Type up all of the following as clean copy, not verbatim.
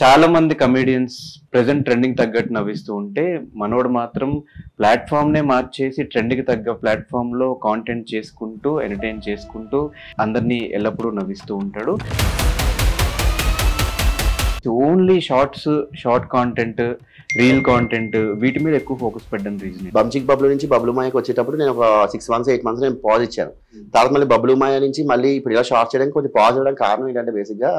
చాలా మంది comedians present trending తగ్గట్టు నవ్విస్తూ ఉంటే మనోడు మాత్రం ప్లాట్ఫామ్ నే మార్చేసి ట్రెండ్ కి తగ్గ ప్లాట్ఫామ్ లో కాంటెంట్ చేసుకుంటూ ఎంటర్టైన్ చేసుకుంటూ అందరినీ ఎల్లప్పుడూ నవ్విస్తూ ఉంటాడు. Only short content, reel content వీటి మీద ఎక్కువ ఫోకస్ పెట్టడం రీజన్. బంచిక్ బబ్లు నుంచి బబ్లు మాయకి వచ్చేటప్పుడు నేను ఒక 6 months 8 months నేను పాజ్ ఇచ్చాను. తర్వాత మళ్ళీ బబ్లు మాయ నుంచి మళ్ళీ ఇప్పుడు ఇలా షార్ట్ చేయడానికి కొంచెం పాజ్ ఇవ్వడానికి కారణం ఏంటంటే బేసిక్గా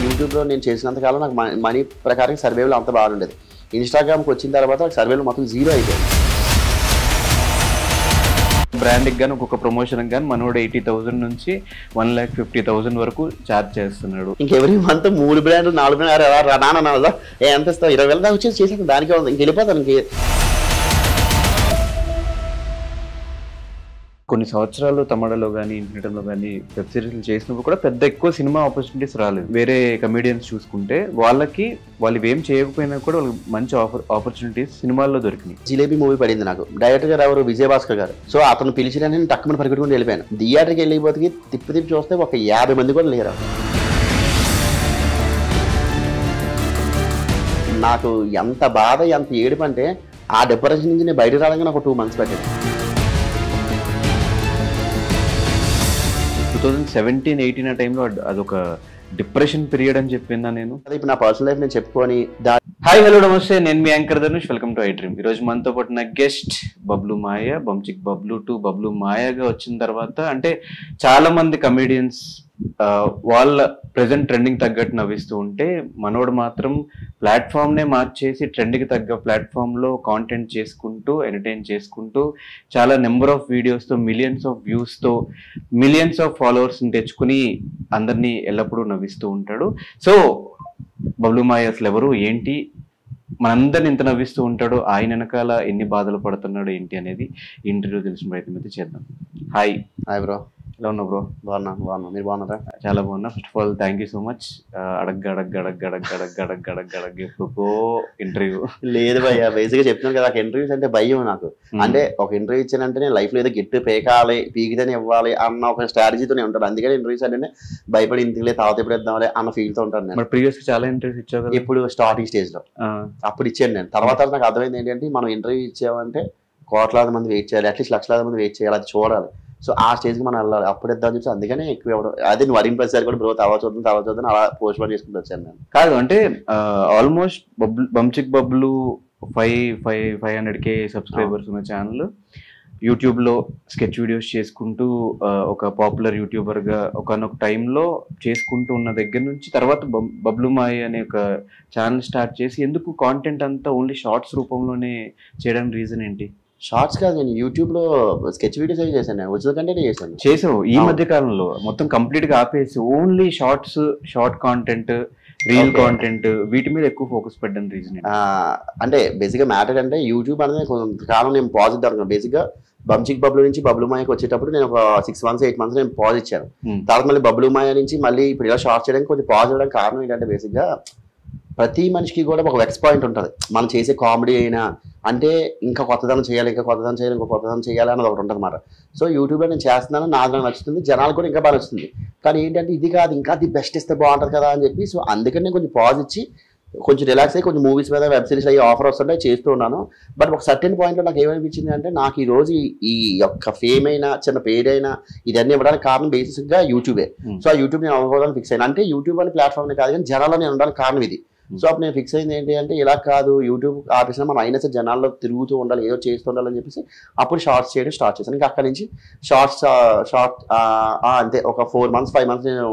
యూట్యూబ్లో నేను చేసినంతకాలం నాకు మనీ ప్రకారం సర్వేలు అంత బాగుండేది. ఇన్స్టాగ్రామ్కి వచ్చిన తర్వాత నాకు సర్వేలు మొత్తం 0 అయిపోయింది. బ్రాండ్కి కానీ ఒక్కొక్క ప్రమోషన్ కానీ మనోడు 80,000 నుంచి 1,50,000 వరకు ఛార్జ్ చేస్తున్నాడు. ఇంకెవరీ మంత్ 3 బ్రాండ్లు 4 బ్రాండ్లు నాన్న ఎంత ఇస్తావు 20,000 దాకా వచ్చేసి చేసాను. దానికే ఉంది, ఇంక వెళ్ళిపోతాను. కొన్ని సంవత్సరాలు తమిళలో కానీ ఇంటర్నెట్లో కానీ వెబ్ సిరీస్లు చేసినప్పుడు కూడా పెద్ద ఎక్కువ సినిమా ఆపర్చునిటీస్ రాలేదు. వేరే కమెడియన్స్ చూసుకుంటే వాళ్ళు ఏం చేయకపోయినా కూడా వాళ్ళకి మంచి ఆపర్చునిటీస్ సినిమాల్లో దొరికినాయి. జిలేబీ మూవీ పడింది నాకు. డైరెక్టర్ గారు ఎవరు, విజయభాస్కర్ గారు. సో అతను పిలిచిన నేను టక్కుమని పరిగెట్టుకుని వెళ్ళిపోయాను. థియేటర్కి వెళ్ళిపోతే తిప్పి చూస్తే ఒక 50 మంది కూడా లేరు. నాకు ఎంత బాధ, ఎంత ఏడుపు అంటే ఆ డిప్రెషన్ నుంచి నేను బయటకు రావడానికి నాకు 2 months పట్టింది. 2017-18 ఆ టైంలో అదొక డిప్రెషన్ పీరియడ్ అని చెప్పిందా నేను. అదే ఇప్పుడు నా పర్సనల్ లైఫ్ నేను చెప్పుకొని. హాయ్ హలో నమస్తే, నేను మీ anchor Dhanush. Welcome to I dream. ఈరోజు మనతో పాటు నా గెస్ట్ బబ్లు మాయ, బంచిక్ బబ్లు టు బబ్లు మాయగా వచ్చిన తర్వాత అంటే చాలా మంది కమెడియన్స్ వాళ్ళ ప్రెసెంట్ ట్రెండింగ్ తగ్గట్టు నవ్విస్తూ ఉంటే మనోడు మాత్రం ప్లాట్ఫామ్ నే మార్చేసి ట్రెండ్ కి తగ్గ ప్లాట్ఫామ్ లో కాంటెంట్ చేసుకుంటూ ఎంటర్టైన్ చేసుకుంటూ చాలా నెంబర్ ఆఫ్ వీడియోస్ తో మిలియన్స్ ఆఫ్ వ్యూస్ తో మిలియన్స్ ఆఫ్ ఫాలోవర్స్ తెచ్చుకుని అందరినీ ఎల్లప్పుడూ నవ్విస్తూ ఉంటాడు. సో బబ్లు మాయ అసలు ఎవరు, ఏంటి, మనందరిని ఎంత నవ్విస్తూ ఉంటాడు, ఆయన వెనకాల ఎన్ని బాధలు పడుతున్నాడు ఏంటి అనేది ఇంటర్వ్యూ తెలిసిన ప్రయత్నం అయితే చేద్దాం. హాయ్ బ్రో, ఎలా ఉన్నావు బ్రో? బాగున్నా. మీరు బాగున్నారా? చాలా బాగున్నా. First of all thank you so much. ఎప్పుడుకో ఇంటర్వ్యూ లేదు భయ్యా, బేసిక్ గా చెప్తున్నాను కదా, ఇంటర్వ్యూస్ అంటే భయం నాకు. అంటే ఒక ఇంటర్వ్యూ ఇచ్చానంటే నేను లైఫ్ లో ఏదో గెట్టు పేకాలి, పీకితేనే ఇవ్వాలి అన్న ఒక స్ట్రాటజీతోనే ఉంటాను. అందుకని ఇంటర్వ్యూస్ అంటే భయపడి ఇంటికి తాత ఎప్పుడు ఇద్దామని అన్న ఫీల్ తో ఉంటాను నేను. ప్రీవియస్ చాలా ఇంటర్వ్యూస్ ఇచ్చావు కదా? ఇప్పుడు స్టార్టింగ్ స్టేజ్ లో అప్పుడు ఇచ్చాను నేను. తర్వాత నాకు అర్థమైంది ఏంటంటే మనం ఇంటర్వ్యూ ఇచ్చామంటే కోట్లాది మంది వెయిట్ చేయాలి, అట్లీస్ట్ లక్షలాది మంది వెయిట్ చేయాలి, అది చూడాలి. సో ఆ స్టేజ్కి మనం వెళ్ళాలి, అప్పుడు ఇద్దామని చెప్పి అందుకనే ఎక్కువ ఎవరు అదే నువ్వు అడిగిన ప్రతిసారి కూడా బ్రో తవా చూద్దాం అలా పోస్ట్ పోన్ చేసుకుంటూ వచ్చాను నేను. కాదు అంటే ఆల్మోస్ట్ బంచిక్ బబ్లు 500K సబ్స్క్రైబర్స్ ఉన్న ఛానల్, యూట్యూబ్లో స్కెచ్ వీడియోస్ చేసుకుంటూ ఒక పాపులర్ యూట్యూబర్గా ఒకనొక టైంలో చేసుకుంటూ ఉన్న దగ్గర నుంచి తర్వాత బబ్లు మాయ అనే ఒక ఛానల్ స్టార్ట్ చేసి ఎందుకు కాంటెంట్ అంతా ఓన్లీ షార్ట్స్ రూపంలోనే చేయడానికి రీజన్ ఏంటి? షార్ట్స్ కాదు, నేను యూట్యూబ్ లో స్కెచ్ వీడియోస్ అవి చేశాను, నేను వచ్చిన కంటే చేసావు. ఈ మధ్య కాలంలో మొత్తం కంప్లీట్ గా ఆపేసి only short content, reel content వీటి మీద ఎక్కువ ఫోకస్ పెట్టడం రీజన్ అంటే బేసిక్ గా మ్యాటర్ అంటే యూట్యూబ్ అనేది కొంతకాలం నేను పాజ్ ఇద్దాను. బేసిక్ గా బంచిక్ బబ్లు నుంచి బబ్లు మాయకి వచ్చేటప్పుడు నేను ఒక 6 months 8 months నేను పాజ్ ఇచ్చాను. తర్వాత మళ్ళీ బబ్లు మాయ నుంచి మళ్ళీ ఇప్పుడు ఇలా షార్ట్ చేయడానికి కొంచెం పాజ్ ఇవ్వడానికి కారణం ఏంటంటే బేసిక్ గా ప్రతి మనిషికి కూడా ఒక వెక్స్ పాయింట్ ఉంటుంది. మనం చేసే కామెడీ అయినా అంటే ఇంకా కొత్తదనం చేయాలి, ఇంకా కొత్తదనం చేయాలి అన్నది ఒకటి ఉంటుంది అన్నమాట. సో యూట్యూబ్లో నేను చేస్తున్నాను, నాకు నచ్చుతుంది, జనాలు కూడా ఇంకా బాగా నచ్చుతుంది. కానీ ఏంటంటే ఇది కాదు, ఇంకా అది బెస్ట్ ఇస్తే బాగుంటుంది కదా అని చెప్పి సో అందుకని నేను కొంచెం పాజ్ ఇచ్చి కొంచెం రిలాక్స్ అయ్యి కొంచెం మూవీస్ మీద వెబ్ సిరీస్ అయ్యి ఆఫర్ వస్తుంటే చేస్తూ ఉన్నాను. బట్ ఒక సర్టెన్ పాయింట్లో నాకు ఏమనిపించింది అంటే నాకు ఈ రోజు ఈ యొక్క ఫేమ్ అయినా చిన్న పేరైనా ఇదన్నీ ఇవ్వడానికి కారణం బేసిక్గా యూట్యూబే. సో ఆ యూట్యూబ్ నేను అవ్వడానికి ఫిక్స్ అయ్యాను. అంటే యూట్యూబ్ అనే ప్లాట్ఫామ్ కాదు కానీ జనాల్లో నేను ఉండడానికి కారణం ఇది. సో అప్పుడు నేను ఫిక్స్ అయింది ఏంటి అంటే ఇలా కాదు, యూట్యూబ్ ఆపేసినా మనం అయినా సరే జనాల్లో తిరుగుతూ ఉండాలి, ఏదో చేస్తూ ఉండాలని చెప్పేసి అప్పుడు షార్ట్స్ చేయడం స్టార్ట్ చేశాను. ఇంకా అక్కడి నుంచి షార్ట్ అంతే ఒక 4 months 5 months నేను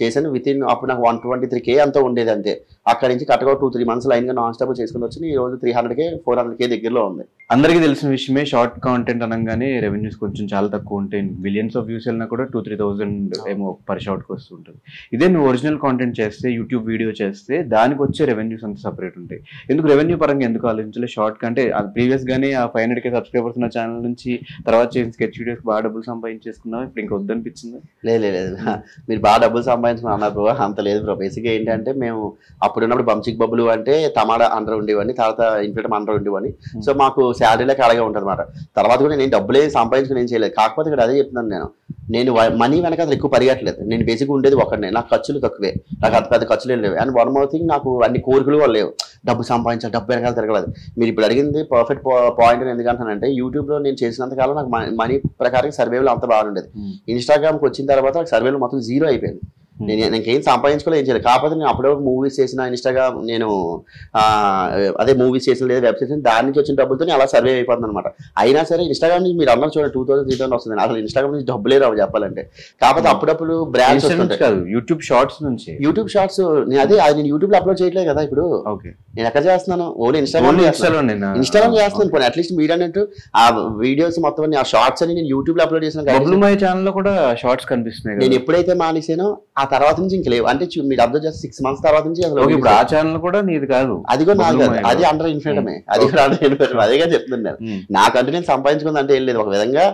చేశాను. అప్పుడు నాకు 123K అంతా ఉండేది అంతే. అక్కడి నుంచి కరెక్ట్గా 2-3 months లైన్గా నాన్ స్టాప్ చేసుకుని వచ్చి ఈ రోజు 300K 400K దగ్గరలో ఉంది. అందరికీ తెలిసిన విషయమే, షార్ట్ కాంటెంట్ అనగానే రెవెన్యూస్ కొంచెం చాలా తక్కువ ఉంటాయి. బిలియన్స్ ఆఫ్ వ్యూస్ వెళ్ళినా కూడా 2-3,000 ఏమో పర్ షార్ట్కి వస్తుంటుంది. ఇదే నువ్వు ఒరిజినల్ కాంటెంట్ చేస్తే, యూట్యూబ్ వీడియో చేస్తే దానికి వచ్చే రెవెన్యూస్ అంతా సపరేట్ ఉంటాయి. ఎందుకు రెవెన్యూ పరంగా ఎందుకు ఆలోచించలేదు? షార్ట్ కంటే అది ప్రీవియస్ గానే ఆ 500K సబ్స్క్రైబర్స్ ఉన్న ఛానల్ నుంచి తర్వాత చేసిన స్కెచ్ వీడియోస్ బాగా డబ్బులు సంపాదించేసుకున్నావు, ఇప్పుడు ఇంకా వద్దనిపించింది? లేదు మీరు బాగా డబ్బులు సంపాదించుకుని అన్నారు బ్రో, అంత లేదు బ్రో. బేసిక్గా ఏంటంటే మేము అప్పుడున్నప్పుడు బంచిక్ బబ్బులు అంటే టమాటా అండర్ ఉండేవాడిని, తర్వాత ఇన్ఫినిటమ్ అండర్ ఉండేవాడిని. సో మాకు శాలరీలోకి అలాగే ఉంటుంది అనమాట. తర్వాత కూడా నేను డబ్బులే సంపాదించుకుని ఏం చేయలేదు. కాకపోతే ఇక్కడ అదే చెప్తున్నాను, నేను మనీ వెనక అసలు ఎక్కువ పరిగెట్టలేదు. నేను బేసిక్గా ఉండేది ఒకటే, నాకు ఖర్చులు తక్కువే, నాకు అంత పెద్ద ఖర్చులు ఏం లేవు. అండ్ వన్ మోర్ థింగ్, నాకు అన్ని కోరికలు కూడా లేవు, డబ్బు సంపాదించాలి, డబ్బు వెనకాల తిరగలేదు. మీరు ఇప్పుడు అడిగింది పర్ఫెక్ట్ పాయింట్. ఎందుకంటానంటే యూట్యూబ్లో నేను చేసినంత కాలం నాకు మనీ ప్రకారం సర్వేలు అంత బాగుండేది. ఇన్స్టాగ్రామ్కి వచ్చిన తర్వాత సర్వేలు మొత్తం జీరో అయిపోయింది. నేనేం సంపాదించుకోలేదు, ఏం చేయలేదు. కాకపోతే నేను అప్పుడే మూవీస్ చేసిన, ఇన్స్టాగ్రామ్ నేను అదే మూవీస్ చేసిన లేదా వెబ్ చేసిన, దాని నుంచి వచ్చిన డబ్బులతో అలా సర్వే అయిపోతుంది అనమాట. అయినా సరే ఇన్స్టాగ్రామ్ నుంచి మీరు అన్నారు చూడండి 2000, 3000 వస్తుంది. అసలు ఇన్స్టాగ్రామ్ నుంచి డబ్బులే రావు చెప్పాలంటే. కాకపోతే అప్పుడప్పుడు బ్రాండ్స్ యూట్యూబ్ షార్ట్స్ నుంచి, యూట్యూబ్ షార్ట్స్ నేను యూట్యూబ్ లో అప్లోడ్ చేయట్లేదు కదా ఇప్పుడు. నేను ఎక్కడ చేస్తున్నాను, ఓన్లీ ఇన్స్టాగ్రామ్ చేస్తున్నాను. పోనీ అట్లీస్ట్ మీరు అన్నట్టు ఆ వీడియోస్ మొత్తం ఆ షార్ట్స్ అని నేను యూట్యూబ్ లో అప్లోడ్ చేసిన ఛానల్ లో కూడా షార్ట్స్ కనిపిస్తున్నాయి. నేను ఎప్పుడైతే మానేసానో ఆ తర్వాత నుంచి ఇంక లేవు. అంటే మీరు అబ్జర్వ్ చేస్తే 6 months తర్వాత నుంచి అసలు ఇప్పుడు ఆ ఛానల్ కూడా నీది కాదు, అది కూడా నాది కాదు, అది అండర్ ఇన్ఫినిటమే, అది కూడా అండర్ ఇన్ఫినిటమ్. అదేగా చెప్తున్నాను. నాకంటే నేను సంపాదించుకుంది అంటే ఏం లేదు. ఒక విధంగా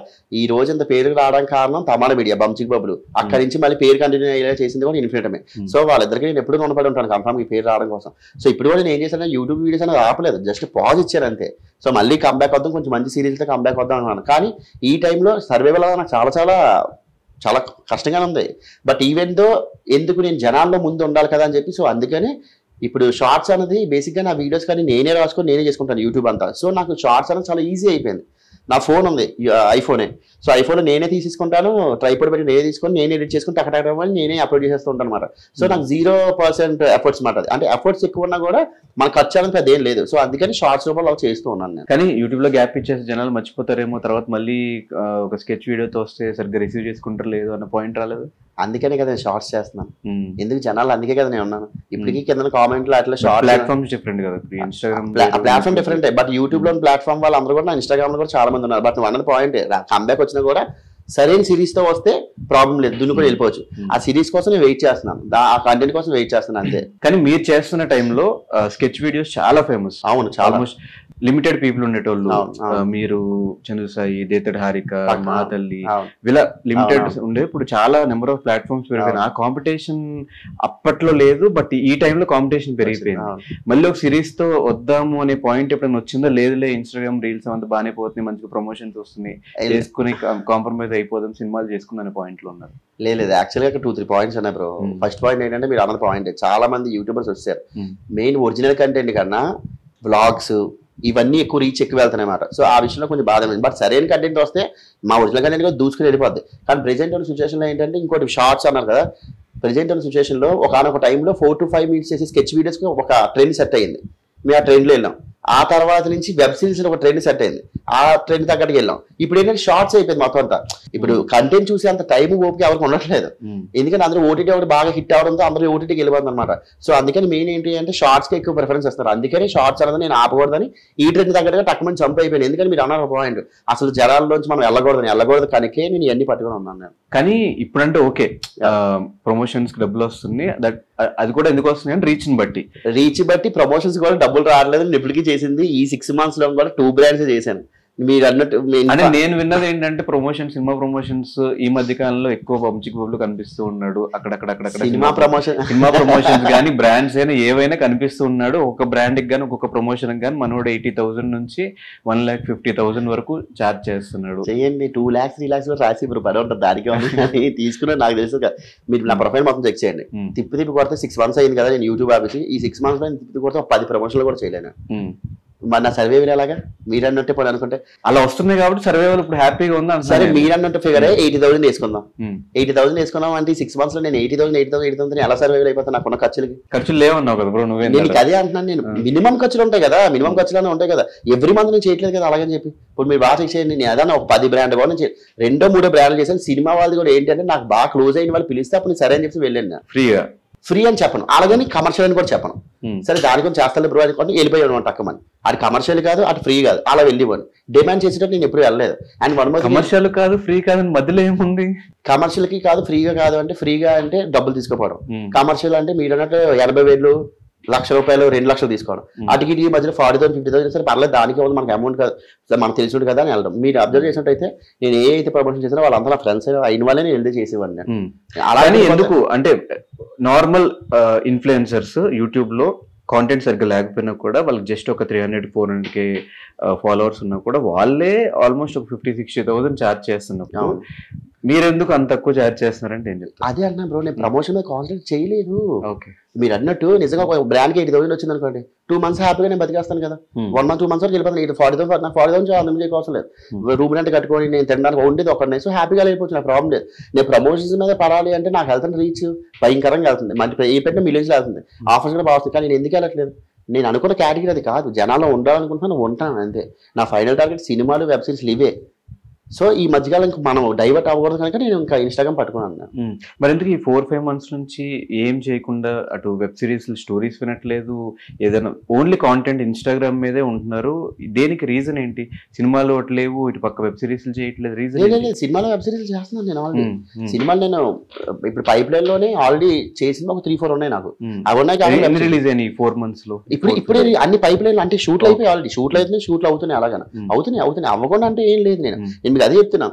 ఈ రోజు ఇంత పేరు రావడానికి కారణం తమాడా మీడియా, బంచిక్ బబ్బులు. అక్కడి నుంచి మళ్ళీ పేరు కంటిన్యూ అయ్యేలా చేసింది కూడా ఇన్ఫినిటమే. సో వాళ్ళిద్దరికి నేను ఎప్పుడు రుణపడి ఉంటాను కన్ఫర్మ్ ఈ పేరు రావడం కోసం. సో ఇప్పుడు కూడా నేను ఏం చేశాను, యూట్యూబ్ వీడియోస్ అనేది ఆపలేదు, జస్ట్ పాజ్ ఇచ్చాను అంతే. సో మళ్ళీ కంబ్యాక్ వద్దాం, కొంచెం మంచి సిరీస్తో కంబ్యాక్ వద్దాం అనుకున్నాను. కానీ ఈ టైంలో సర్వైవల్ నాకు చాలా కష్టంగానే ఉంది. బట్ ఈవెన్ దో ఎందుకు నేను జనాల్లో ముందు ఉండాలి కదా అని చెప్పి, సో అందుకని ఇప్పుడు షార్ట్స్ అనేది బేసిక్గా నా వీడియోస్ కానీ నేనే రాసుకొని నేనే చేసుకుంటాను యూట్యూబ్ అంతా. సో నాకు షార్ట్స్ అనేది చాలా ఈజీ అయిపోయింది. నా ఫోన్ ఉంది, ఐఫోనే. సో ఐఫోన్ నేనే తీసేసుకుంటాను, ట్రైపాడ్ పెట్టి నేనే తీసుకొని నేనే ఎడిట్ చేసుకుని టకటక నేనే అప్లోడ్ చేసేస్తూ ఉంటాను అనమాట. సో నాకు 0% ఎఫర్ట్స్ మాట. అంటే ఎఫర్ట్స్ ఎక్కువ ఉన్నా కూడా మనకు ఖర్చు అనేది పెద్ద ఏం లేదు. సో అందుకని షార్ట్స్ రూపంలో అలా చేస్తూ ఉన్నాను నేను. కానీ యూట్యూబ్ లో గ్యాప్ ఇచ్చేసి జనాలు మర్చిపోతారేమో, తర్వాత మళ్ళీ ఒక స్కెచ్ వీడియోతో వస్తే సరిగ్గా రిసీవ్ చేసుకుంటారు లేదు అన్న పాయింట్ రాలేదు. అందుకనే కదా నేను షార్ట్స్ చేస్తున్నాను. ఎందుకు జనాలు, అందుకే కదా నేను ఉన్నాను. ఇప్పటికీ కింద కామెంట్లు అట్లా షార్ట్ ప్లాట్ఫామ్స్ డిఫరెంట్ కదా, Instagram platform different. But YouTube లో ప్లాట్ఫామ్ వాళ్ళు అందరూ కూడా నా ఇన్స్టాగ్రామ్ లో కూడా చాలా మంది ఉన్నారు. బట్ నువ్వు అన్నది పాయింట్, కంబ్యాక్ వచ్చినా కూడా సరైన సిరీస్ తో వస్తే ప్రాబ్లం లేదు, దున్ను కూడా వెళ్ళిపోవచ్చు. ఆ సిరీస్ కోసం నేను వెయిట్ చేస్తున్నాను, ఆ కంటెంట్ కోసం వెయిట్ చేస్తున్నాను అంతే. కానీ మీరు చేస్తున్న టైంలో స్కెచ్ వీడియోస్ చాలా ఫేమస్. అవును, చాలా లిమిటెడ్ పీపుల్ ఉండేటోళ్ళు. మీరు చంద్రసాయి, దేతడి హారిక, మా తల్లి, ఇలా లిమిటెడ్ ఉండే. ఇప్పుడు చాలా నెంబర్ ఆఫ్ ప్లాట్ఫామ్స్ పెరిగాయి. ఆ కాంపిటీషన్ అప్పట్లో లేదు, బట్ ఈ టైంలో కాంపిటీషన్ పెరిగిపోయింది. మళ్ళీ ఒక సిరీస్ తో వద్దాము అనే పాయింట్ ఎప్పుడైనా వచ్చిందో, లేదులే ఇన్స్టాగ్రామ్ రీల్స్ అంతా బాగానే పోతున్నాయి, మంచిగా ప్రమోషన్స్ వస్తున్నాయి, చేసుకుని కాంప్రమైజ్ అయిపోదాం, సినిమాలు చేసుకుందాం అనే పాయింట్ లో ఉన్నారు. లేదు, యాక్చువల్గా 2-3 పాయింట్స్ ఉన్నాయి బ్రో. ఫస్ట్ పాయింట్ ఏంటంటే మీరు అన్న పాయింట్, చాలా మంది యూట్యూబర్స్ వచ్చారు, మెయిన్ ఒరిజినల్ కంటెంట్ కన్నా వ్లాగ్స్ ఇవన్నీ ఎక్కువ రీచ్ ఎక్కువ వెళ్తాయి అన్నమాట. సో ఆ విషయంలో కొంచెం బాధ. బట్ సరైన కంటెంట్ వస్తే మా ఒరిజినల్ కంటెంట్ కూడా దూసుకుని వెళ్ళిపోద్ది. కానీ ప్రెజెంట్ ఉన్న సిచ్యువేషన్లో ఏంటంటే, ఇంకోటి షార్ట్స్ అన్నారు కదా, ప్రెజెంట్ ఉన్న సిచ్యువేషన్లో ఒకనొక టైంలో 4 to 5 minutes చేసే స్కెచ్ వీడియోస్కి ఒక ట్రెండ్ సెట్ అయ్యింది. మేము ఆ ట్రెండ్లో వెళ్ళాం. ఆ తర్వాత నుంచి వెబ్ సిరీస్ ఒక ట్రెండ్ సెట్ అయింది, ఆ ట్రెండ్ తగ్గట్టుకు వెళ్ళాం. ఇప్పుడు ఏంటంటే షార్ట్స్ అయిపోయింది మొత్తం అంతా. ఇప్పుడు కంటెంట్ చూసే అంత టైం ఓపిక ఎవరికి ఉండట్లేదు, ఎందుకంటే అందరూ ఓటీటీ ఒకటి బాగా హిట్ అవడంతో అందరూ ఓటీటీకి వెళ్ళిపోతుంది అనమాట. సో అందుకని మెయిన్ ఏంటి అంటే షార్ట్స్కి ఎక్కువ ప్రిఫరెన్స్ ఇస్తారు. అందుకని షార్ట్స్ అనేది నేను ఆపకూడదని ఈ ట్రెండ్ తగ్గట్టుగా టక్కుమని జంప్ అయిపోయింది. ఎందుకంటే మీరు అన్నారు పాయింట్, అసలు జనాల్లోంచి మనం వెళ్ళకూడదు కనుకే నేను ఇవన్నీ పట్టుకుని ఉన్నాను నేను. కానీ ఇప్పుడంటే ఓకే, ప్రమోషన్స్ కి డబ్బులు వస్తుంది, అది కూడా ఎందుకు వస్తుంది అంటే రీచ్ బట్టి ప్రమోషన్స్ కూడా డబ్బులు రావట్లేదు. నేను ఇప్పటికీ చేసింది ఈ 6 months లో కూడా 2 brands చేశాను. మీరు అన్నట్టు నేను విన్నది ఏంటంటే సినిమా ప్రమోషన్స్ ఈ మధ్య కాలంలో ఎక్కువ బంచిక్ బబ్బులు కనిపిస్తూ ఉన్నాడు. అక్కడక్కడ సినిమా ప్రమోషన్స్ కానీ బ్రాండ్స్ అయినా ఏవైనా కనిపిస్తూ ఉన్నాడు. ఒక బ్రాండ్ కి కానీ ఒక్కొక్క ప్రమోషన్ కానీ మనోడు 80,000 నుంచి 1,50,000 వరకు ఛార్జ్ చేస్తున్నాడు. చేయండి, 2 lakhs 3 lakhs రాసి పని ఉంటుంది దానికి తీసుకున్నా. నాకు తెలుసు కదా, మీరు నా ప్రొఫైల్ మొత్తం చెక్ చేయండి. తిప్పి కొడితే 6 months అయింది కదా నేను యూట్యూబ్ ఆఫీస్. ఈ 6 months లో తిప్పి కొడితే 10 ప్రమోషన్లు కూడా చేయలేను. మన నా సర్వేవల్ ఎలాగా మీరు అన్నట్టు పని అనుకుంటే అలా వస్తున్నాయి కాబట్టి సర్వేవల్ ఇప్పుడు హ్యాపీగా ఉందా? సరే, మీరు అన్నట్టు ఫిగర్ 80,000 వేసుకుందాం. 80,000 వేసుకున్నాం అంటే 6 months లో నేను 80,000 ఎలా సర్వేవల్ అయిపోతాను? నాకున్న ఖర్చులు లేవన్నావు కదా బ్రో నువ్వే. నేను అదే అంటున్నాను, నేను మినిమం ఖర్చులు ఉంటాయి కదా, మినిమం ఖర్చులు ఉంటాయి కదా. ఎవ్రీ మంత్ నేను చేయట్లేదు కదా అలాగని చెప్పి. ఇప్పుడు మీరు బాగా చెక్ చేయండి, నేను ఏదైనా ఒక 10 బ్రాండ్ కూడా నేను 2-3 బ్రాండ్లు చేశాను. సినిమా వాళ్ళది కూడా ఏంటంటే నాకు బాగా క్లోజ్ అయిన వాళ్ళు పిలిస్తే అప్పుడు సరే అని చెప్పి వెళ్ళాను. ఫ్రీ అని చెప్పను, అలాగని కమర్షియల్ అని కూడా చెప్పను. సరే దాని గురించి చేస్తాను బ్రో అని వెళ్ళిపోయాను టక్కమని. అది కమర్షియల్ కాదు, అటు ఫ్రీ కాదు, అలా వెళ్ళిపోను. డిమాండ్ చేసేటప్పుడు నేను ఎప్పుడు వెళ్ళలేదు. అండ్ కమర్షియల్ కాదు ఫ్రీ కాదు మధ్యలో ఏముంది? కమర్షియల్ కి కాదు ఫ్రీగా కాదు అంటే, ఫ్రీగా అంటే డబ్బులు తీసుకోపోవడం, కమర్షియల్ అంటే మీరు అన్నట్టు 80,000 ₹1,00,000 2 లక్షలు తీసుకోవడం అటుకి ఈ మధ్యలో 40,000 50,000 సరే పర్లేదు దానికి ఉంది మనకి అమౌంట్ కదా మనకు తెలిసి కదా అని వెళ్ళడం మీరు అబ్జర్వ్ చేసినట్టయితే నేను ఏ అయితే ప్రమోషన్ చేసినా వాళ్ళంతా నా ఫ్రెండ్స్ అయిన వాళ్ళే నేను వెళ్ళి చేసేవాడిని నేను అలాగే ఎందుకు అంటే నార్మల్ ఇన్ఫ్లుయెన్సర్స్ యూట్యూబ్ లో కాంటెంట్ సరిగ్గా లేకపోయినా కూడా వాళ్ళకి జస్ట్ ఒక 300-400K ఫాలోవర్స్ ఉన్నా కూడా వాళ్ళే ఆల్మోస్ట్ ఒక 50,000-60,000 ఛార్జ్ చేస్తున్నప్పుడు మీరెందుకు అంత తక్కువ ఛార్జ్ చేస్తున్నారంటే ఏం చెప్తారు? అదే అన్నా బ్రో నేను ప్రమోషన్ మీద కాన్సన్ట్రేట్ చేయలేదు. ఓకే మీరు అన్నట్టు నిజంగా ఒక బ్రాండ్కి 80,000 వచ్చింది అనుకోండి 2 months హ్యాపీగా నేను బతికేస్తాను కదా 1 month 2 months వరకు వెళ్ళిపోతాను 40,000 చాలా మంది అవసరం లేదు రూమ్ రెంట్ కట్టుకొని నేను తినడానికి ఉండేది ఒక సో హ్యాపీగా వెళ్ళిపోవచ్చు నాకు ప్రాబ్లం లేదు. నేను ప్రమోషన్స్ మీద పడాలి అంటే నాకు వెళ్తాను రీచ్ భయంకరంగా వెళ్తుంది మంచి ఏ పెట్టిన మిలియన్స్లో వెళ్తుంది ఆఫర్స్ కూడా బాగుంది కానీ నేను ఎందుకు వెళ్ళట్లేదు నేను అనుకున్న కేటగిరీ అది కాదు జనాల్లో ఉండాలనుకుంటున్నాను ఉంటాను అంతే నా ఫైనల్ టార్గెట్ సినిమాలు వెబ్ సిరీస్లు ఇవే. సో ఈ మధ్యకాలం మనం డైవర్ట్ అవ్వకూడదు కనుక నేను ఇంకా ఇన్స్టాగ్రామ్ పట్టుకున్నాను. మరి ఎందుకు ఈ 4-5 months నుంచి ఏం చేయకుండా అటు వెబ్ సిరీస్ స్టోరీస్ వినట్లేదు ఏదైనా ఓన్లీ కాంటెంట్ ఇన్స్టాగ్రామ్ మీదే ఉంటున్నారు దేనికి రీజన్ ఏంటి? సినిమాలు లేవు ఇటు పక్క వెబ్ సిరీస్ చేయట్లేదు రీజన్ లేదు సినిమాలో వెబ్ సిరీస్ చేస్తున్నాను నేను ఆల్రెడీ సినిమాలు నేను ఇప్పుడు పైప్ లైన్ లోనే ఆల్రెడీ చేసిన ఒక 3-4 ఉన్నాయి నాకు అవి ఉన్నాయి రిలీజ్ అయినాయి 4 months లో ఇప్పుడు అన్ని పైప్ లైన్ అంటే షూట్లు అయిపోయి ఆల్రెడీ షూట్లు అవుతున్నాయి షూట్లు అవుతున్నాయి అలాగా అవుతున్నాయి అవ్వకుండా అంటే ఏం లేదు నేను అదే చెప్తున్నా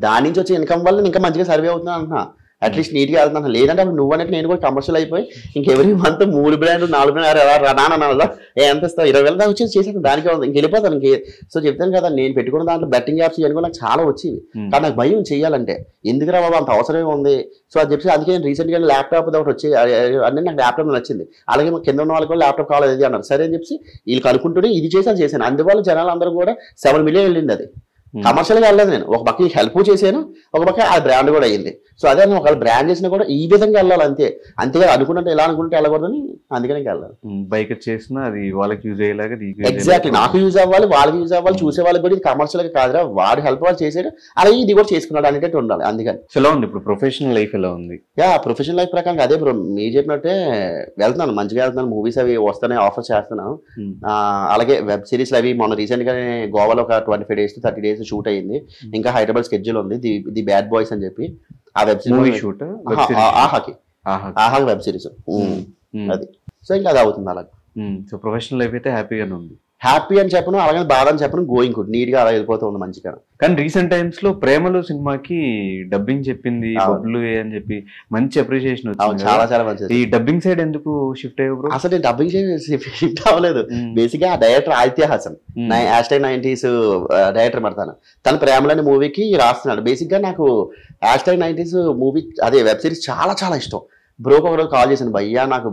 దాని నుంచి వచ్చే ఇన్కమ్ వల్ల ఇంకా మంచిగా సర్వే అవుతున్నా అంటున్నా అట్లీస్ట్ నీట్గా వెళ్తున్నాను లేదంటే అప్పుడు నువ్వు అనేది నేను కూడా కమర్షియల్ అయిపోయి ఇంకెవరి మంత్ 3 బ్రాండ్లు 4 బ్రాండ్లు నాన్న ఎంత ఇస్తావు 20,000 దాకా వచ్చేసి చేసాను దానికే ఉంది ఇంకెళ్ళిపోతాను సో చెప్తాను కదా నేను పెట్టుకున్న దాంట్లో బెట్టింగ్ యాప్స్ ఇవన్నీ కూడా నాకు చాలా వచ్చేవి కానీ నాకు భయం చేయాలంటే ఎందుకురా బాబు అంత అవసరమే ఉంది సో అది చెప్పి అందుకే నేను రీసెంట్గా ల్యాప్టాప్ ఒకటి వచ్చి అన్నీ నాకు ల్యాప్టాప్ నచ్చింది అలాగే కింద ఉన్న వాళ్ళకి కూడా ల్యాప్టాప్ కావాలి అన్నారు సరే అని చెప్పి వీళ్ళకి అనుకుంటూనే ఇది చేశాను అందువల్ల జనాలు అందరూ కూడా 7 million వెళ్ళింది అది కమర్షియల్ గా వెళ్ళలేదు నేను ఒక పక్క హెల్ప్ చేశాను ఒక పక్క ఆ బ్రాండ్ కూడా అయ్యింది సో అదే ఒకవేళ బ్రాండ్ చేసినా కూడా ఈ విధంగా వెళ్ళాలి అంతేగా అనుకుంటే ఎలా అనుకుంటే వెళ్ళకూడదని అందుకనే వెళ్ళాలి బైక్ చేసినా అది వాళ్ళకి యూజ్ అయ్యేలాగా ఎగ్జాక్ట్లీ నాకు యూజ్ అవ్వాలి వాళ్ళకి యూజ్ అవ్వాలి చూసే వాళ్ళకి కూడా ఇది కమర్షియల్ గా కాదురా వాడు హెల్ప్ వాళ్ళు చేసాడు అలాగే ఇది కూడా చేసుకున్నాడు అనేటట్టు ఉండాలి అందుకని ఎలా ఉంది ఇప్పుడు ప్రొఫెషనల్ లైఫ్ ఎలా ఉంది? ప్రొఫెషనల్ లైఫ్ ప్రకారం అదే బ్రో మీరు చెప్పినట్టే వెళ్తున్నాను మంచిగా వెళ్తున్నాను మూవీస్ అవి వస్తున్నాయి ఆఫర్ చేస్తున్నాను అలాగే వెబ్ సిరీస్ అవి మొన్న రీసెంట్ గా గోవాలో ఒక 25 days to 30 days షూట్ అయింది ఇంకా హైదరాబాద్ స్కెడ్యూల్ ఉంది ది బ్యాడ్ బాయ్స్ అని చెప్పి ఆ వెబ్ సిరీస్ షూట్ ఆహా వెబ్ సిరీస్ అది సో ఇంకా అది అవుతుంది అలాగే సో ప్రొఫెషనల్ లైఫ్ అయితే హ్యాపీగానే ఉంది హ్యాపీ అని చెప్పను అలాగే బాధ అని చెప్పను గోయింగ్ గుడ్ నీట్ గా అలా వెళ్ళిపోతూ ఉంది మంచిగా. కానీ రీసెంట్ టైమ్స్ లో ప్రేమలు సినిమాకి డబ్బింగ్ చెప్పింది బబ్లు అని చెప్పి మంచి అప్రిషియేషన్ వచ్చింది చాలా చాలా మంచి. ఈ డబ్బింగ్ సైడ్ ఎందుకు షిఫ్ట్ అయ్యారు? అసలు నేను డబ్బింగ్ షిఫ్ట్ అవ్వలేదు బేసిక్ గా director Aditya Haasan #90s director పడతాను తన ప్రేమలని మూవీకి రాస్తున్నాడు. బేసిక్ గా నాకు #90s మూవీ అదే వెబ్ సిరీస్ చాలా చాలా ఇష్టం. బ్రోకి ఒకరోజు కాల్ చేశాను భయ్యా నాకు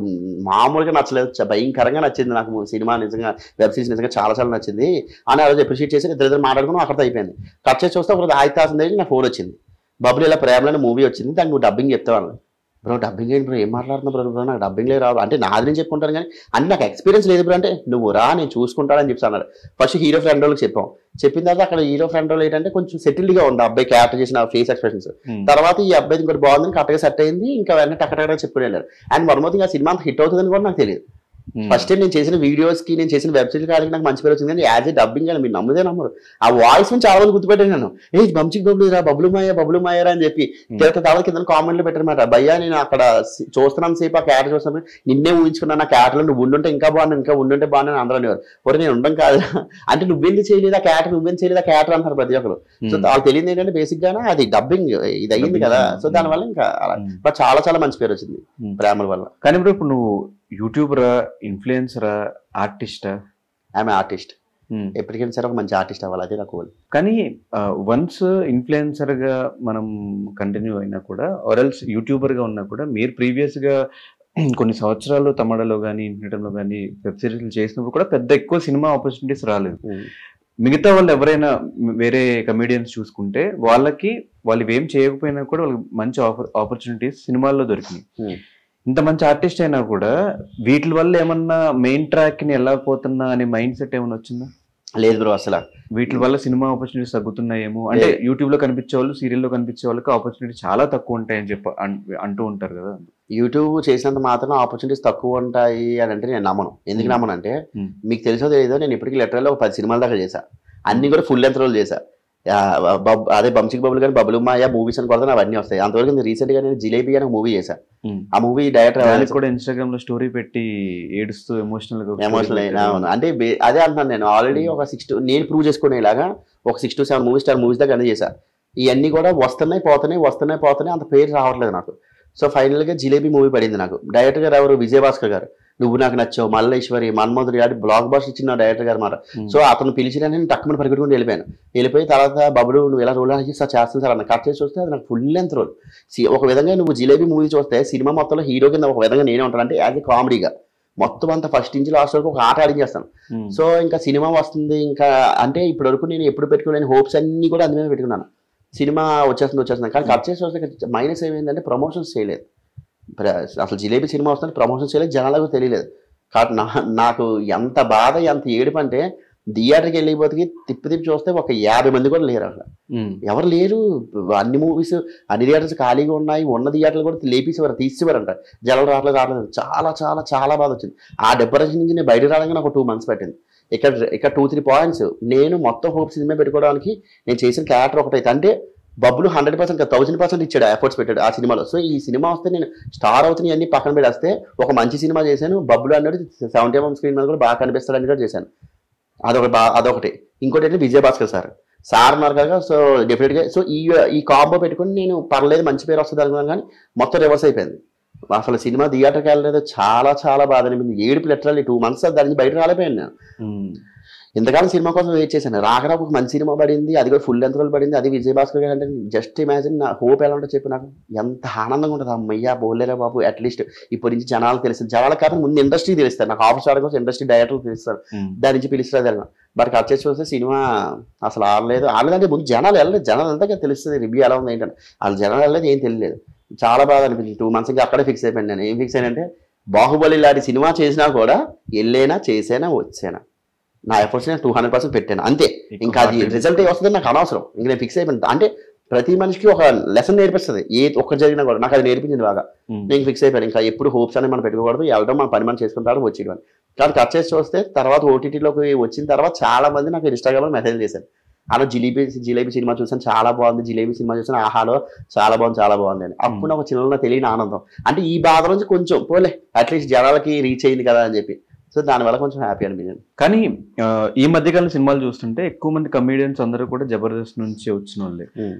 మామూలుగా నచ్చలేదు భయంకరంగా నచ్చింది నాకు సినిమా నిజంగా వెబ్ సిరీస్ నిజంగా చాలా చాలా నచ్చింది అని ఆ రోజు అప్రిషియేట్ చేసి ఇద్దరు మాట్లాడుకున్నాం అక్కడితో అయిపోయింది. కట్ చేసి చూస్తే ఒకరోజు ఆదిత్య హాసన్ దగ్గర నా ఫోన్ వచ్చింది బబ్లు ఇలా ప్రేమలని మూవీ వచ్చింది దానికి నువ్వు డబ్బింగ్ చెప్తావు బ్రో డబ్బింగ్ ఏంటి బ్రో ఏం మాట్లాడుతున్నా బ్రో నాకు డబ్బింగ్లే రాదు అంటే నాది నేను చెప్పుకుంటాను కానీ అంటే నాకు ఎక్స్పీరియన్స్ లేదు బ్రో అంటే నువ్వు రా నేను చూసుకుంటానని చెప్పి అన్నారు. ఫస్ట్ హీరో ఫ్రెండ్ వాళ్ళకి చెప్పిన తర్వాత అక్కడ హీరో ఫ్రెండ్ వాళ్ళు ఏంటంటే కొంచెం సెటిల్డ్ గా ఉంది అబ్బాయి క్యారెక్టర్ చేసిన ఫేస్ ఎక్స్ప్రెషన్స్ తర్వాత ఈ అబ్బాయి ఇంకోటి బాగుంది కరెక్ట్గా సెట్ అయింది ఇంకా వెంటనే టక్కటగా చెప్పుకుని వెళ్ళారు. అండ్ మరొకటి ఆ సినిమా అంత హిట్ అవుతుందని కూడా నాకు తెలియదు. ఫస్ట్ టైం నేను చేసిన వీడియోస్ కి నేను చేసిన వెబ్ సిరీస్ కాడికి నాకు మంచి పేరు వచ్చింది కానీ యాజ్ ఏ డబ్బింగ్ అని మీరు నమ్మదే నమ్మరు ఆ వాయిస్ నుంచి చాలా మంది గుర్తుపెట్టాను నేను బంచిక్ బబ్లు రా బబ్లు మాయరా అని చెప్పి తర్వాత కింద కామెంట్లు పెట్టారన్నమాట భయ్యా నేను అక్కడ చూస్తున్నాను సేపు ఆ క్యారెక్టర్ చూస్తున్నాను నిన్నే ఊహించుకున్నాను ఆ క్యారెక్టర్ నువ్వు ఉండుంటే ఇంకా ఉండుంటే బాగున్నాను అందరూ అనేవారు ఒరే నేను ఉండడం కాదు అంటే నువ్వెందుకు చేయలేదు ఆ క్యారెక్టర్ నువ్వెందుకు చేయలేదు ఆ క్యారెక్టర్ అంటారు ప్రతి ఒక్కరు. సో వాళ్ళకి తెలియదు ఏంటంటే బేసిక్ గానే అది డబ్బింగ్ ఇది అయ్యింది కదా సో దానివల్ల ఇంకా అలా బట్ చాలా చాలా మంచి పేరు వచ్చింది ప్రేమల వల్ల. కానీ ఇప్పుడు నువ్వు యూట్యూబరా ఇన్ఫ్లుయెన్సరా ఆర్టిస్టా? ఐఎమ్ ఆర్టిస్ట్ ఎప్పటికైనా సరే ఒక మంచి ఆర్టిస్ట్ అవ్వాలి అదే నాకు. కానీ వన్స్ ఇన్ఫ్లుయెన్సర్ గా మనం కంటిన్యూ అయినా కూడా ఆర్ఎల్స్ యూట్యూబర్ గా ఉన్నా కూడా మీరు ప్రీవియస్ గా కొన్ని సంవత్సరాలు తమిళలో కానీ ఇంటర్నెట్లో కానీ వెబ్ సిరీస్లు చేసినప్పుడు కూడా పెద్ద ఎక్కువ సినిమా ఆపర్చునిటీస్ రాలేదు. మిగతా వాళ్ళు ఎవరైనా వేరే కమెడియన్స్ చూసుకుంటే వాళ్ళు ఏం చేయకపోయినా కూడా వాళ్ళకి మంచి ఆపర్చునిటీస్ సినిమాల్లో దొరికినాయి. ఇంత మంచి ఆర్టిస్ట్ అయినా కూడా వీటి వల్ల ఏమన్నా మెయిన్ ట్రాక్ ని వెళ్ళకపోతున్నా అనే మైండ్ సెట్ ఏమైనా వచ్చిందా? లేదు బ్రో అసలు వీటి వల్ల సినిమా ఆపర్చునిటీస్ తగ్గుతున్నాయేమో అంటే యూట్యూబ్ లో కనిపించే వాళ్ళు సీరియల్లో కనిపించే వాళ్ళకి ఆపర్చునిటీ చాలా తక్కువ ఉంటాయని చెప్పి అంటూ ఉంటారు కదా. యూట్యూబ్ చేసినంత మాత్రం ఆపర్చునిటీస్ తక్కువ ఉంటాయి అని అంటే నేను నమ్మను. ఎందుకు నమ్మను అంటే మీకు తెలిసో తెలియదో నేను ఇప్పటికీ లిటరల్ ఒక 10 సినిమాల దాకా చేశా అన్ని కూడా ఫుల్ లెంత్ రోల్ చేశా అదే బంచిక్ బబుల్ కానీ బబులు మాయ మూవీస్ అని కొడతాను అవన్నీ వస్తాయి. అంతవరకు రీసెంట్ గా నేను జిలేబీ అని మూవీ చేశాను. ఆ మూవీ డైరెక్టర్ కూడా ఇన్స్టాగ్రామ్ లో స్టోరీ పెట్టి ఏడుస్తూ ఎమోషనల్ అవును. అంటే అదే అంటున్నాను నేను ఆల్రెడీ ఒక 6 నేను ప్రూవ్ చేసుకునేలాగా ఒక 6 to 7 స్టార్ మూవీస్ దాకా అన్ని చేశాను. ఇవన్నీ కూడా వస్తున్నాయి పోతున్నాయి అంత పేరు రావట్లేదు నాకు. సో ఫైనల్ గా జిలేబీ మూవీ పడింది నాకు. డైరెక్టర్ గారు ఎవరు? విజయభాస్కర్ గారు. నువ్వు నాకు నచ్చావు, మల్లేశ్వరి, మన్మధుడి గారి బ్లాక్ బస్టర్ ఇచ్చిన డైరెక్టర్ గారు మాట. సో అతను పిలిచిన నేను టక్కుమని పరిగెట్టుకుని వెళ్ళిపోయి తర్వాత బబులు నువ్వు ఎలా రోల్ అని సార్ చేస్తాను సార్ అన్న. కట్ చేసి చూస్తే అది నాకు ఫుల్ లెంత్ రోల్. ఒక విధంగా నువ్వు జిలేబీ మూవీ చూస్తే సినిమా మొత్తంలో హీరో కింద ఒక విధంగా నేనే ఉంటాను. అంటే యాజ్ ఎ కామెడీగా మొత్తం అంతా ఫస్ట్ నుంచి లాస్ట్ వరకు ఒక ఆట ఆడించేస్తాను. సో ఇంకా సినిమా వస్తుంది ఇంకా అంటే ఇప్పటి వరకు నేను ఎప్పుడు పెట్టుకోలేని హోప్స్ అన్ని కూడా అందులో పెట్టుకున్నాను. సినిమా వచ్చేస్తుంది కానీ కట్ చేసి వస్తే మైనస్ ఏమైందంటే ప్రమోషన్స్ చేయలేదు. అసలు జిలేబీ సినిమా వస్తుంది ప్రమోషన్స్ చేయలేదు, జనాలకు తెలియలేదు. కాబట్టి నాకు ఎంత బాధ ఎంత ఏడుపు అంటే థియేటర్కి వెళ్ళిపోతే తిప్పి చూస్తే ఒక 50 మంది కూడా లేరు అసలు. ఎవరు లేరు. అన్ని మూవీస్ అన్ని థియేటర్స్ ఖాళీగా ఉన్నాయి. ఉన్న థియేటర్లు కూడా లేపేసేవారు, తీసేవారంట. జనాలు రావట్లేదు. చాలా చాలా చాలా బాధ వచ్చింది. ఆ డిప్రెషన్ నుంచి నేను బయట రావడానికి నాకు 2 months పట్టింది. ఇక్కడ 2-3 పాయింట్స్ నేను మొత్తం హోప్ సినిమా పెట్టుకోవడానికి నేను చేసిన క్యారెక్టర్ ఒకటైతే అంటే బబ్బులు 100% 1000% ఇచ్చాడు, ఎఫర్ట్స్ పెట్టాడు ఆ సినిమాలో. సో ఈ సినిమా వస్తే నేను స్టార్ అవుతున్నాయి అన్ని పక్కన పెడేస్తే ఒక మంచి సినిమా చేశాను. బబ్బులు అన్నాడు 70mm స్క్రీన్ మీద కూడా బాగా కనిపిస్తాడని కూడా చేశాను. అదొకటి. ఇంకోటి అంటే విజయభాస్కర్ సార్ ఉన్నారు కదా. సో డెఫినెట్గా సో ఈ కాంబో పెట్టుకుని నేను పర్లేదు మంచి పేరు వస్తుంది అనుకున్నాను కానీ మొత్తం రివర్స్ అయిపోయింది. అసలు సినిమా థియేటర్కి వెళ్ళలేదు. చాలా చాలా బాధ అనిపించింది. ఏడుపు లిటరల్లీ 2 months దాని నుంచి బయట రాలిపోయాను నేను. ఇంతకాలం సినిమా కోసం వెయిట్ చేశాను. రాకరా ఒక మంచి సినిమా పడింది, అది కూడా ఫుల్ లెంత్ రోల్ పడింది. అది విజయభాస్కర్ గారు అంటే జస్ట్ ఇమాజిన్ నా హోప్ ఎలా ఉంటుందో చెప్పి నాకు ఎంత ఆనందంగా ఉంటుంది. అమ్మయ్యా బోలేరా బాబు అట్లీస్ట్ ఇప్పటి నుంచి జనాలు తెలుస్తుంది. జనాల కారణం ముందు ఇండస్ట్రీ తెలుస్తారు. నాకు ఆఫీస్ ఆడడం కోసం ఇండస్ట్రీ డైరెక్టర్లు తెలుస్తారు. దాని నుంచి పిలుస్తారు. బట్ కట్ చేసి చూస్తే సినిమా అసలు ఆడలేదంటే ముందు జనాలు వెళ్ళలేదు. జనాలు అంతా తెలుస్తుంది రివ్యూ ఎలా ఉంది ఏంటంటే. వాళ్ళు జనాలు వెళ్ళలేదు ఏం తెలియలేదు. చాలా బాగా అనిపించింది. 2 months ఇంకా అక్కడే ఫిక్స్ అయిపోయాను నేను. ఏం ఫిక్స్ అయ్యానంటే బాహుబలి లాంటి సినిమా చేసినా కూడా వెళ్ళేనా చేసేనా వచ్చేనా నా ఎఫర్ట్స్ నేను 200% పెట్టాను అంతే. ఇంకా అది రిజల్ట్ వస్తుందని నాకు అనవసరం. ఇంక నేను ఫిక్స్ అయిపోయింది. అంటే ప్రతి మనిషికి ఒక లెసన్ నేర్పిస్తుంది. ఒక్కటి జరిగినా కూడా నాకు అది నేర్పించింది బాగా. నేను ఫిక్స్ అయిపోయాను. ఇంకా ఎప్పుడు హోప్స్ అని మనం పెట్టుకోకూడదు. వెళ్ళడం మన పని మనం చేసుకుంటారు వచ్చేయడం. కానీ కట్ చేసి చూస్తే తర్వాత ఓటీటీలోకి వచ్చిన తర్వాత చాలా మంది నాకు ఇన్స్టాగ్రామ్లో మెసేజ్ చేశారు. అలా జిలేబీ సినిమా చూసాను చాలా బాగుంది, జిలేబీ సినిమా చూసాను ఆహాలో చాలా బాగుంది అని. అప్పుడు నాకు చిన్న తెలియని ఆనందం. అంటే ఈ బాధ నుంచి కొంచెం పోలే అట్లీస్ట్ జనాలకి రీచ్ అయింది కదా అని చెప్పి. సో దానివల్ల కొంచెం హ్యాపీ అనిపించింది. కానీ ఈ మధ్యకాలం సినిమాలు చూస్తుంటే ఎక్కువ మంది కమీడియన్స్ అందరూ కూడా జబర్దస్త్ నుంచి వచ్చిన వాళ్ళే.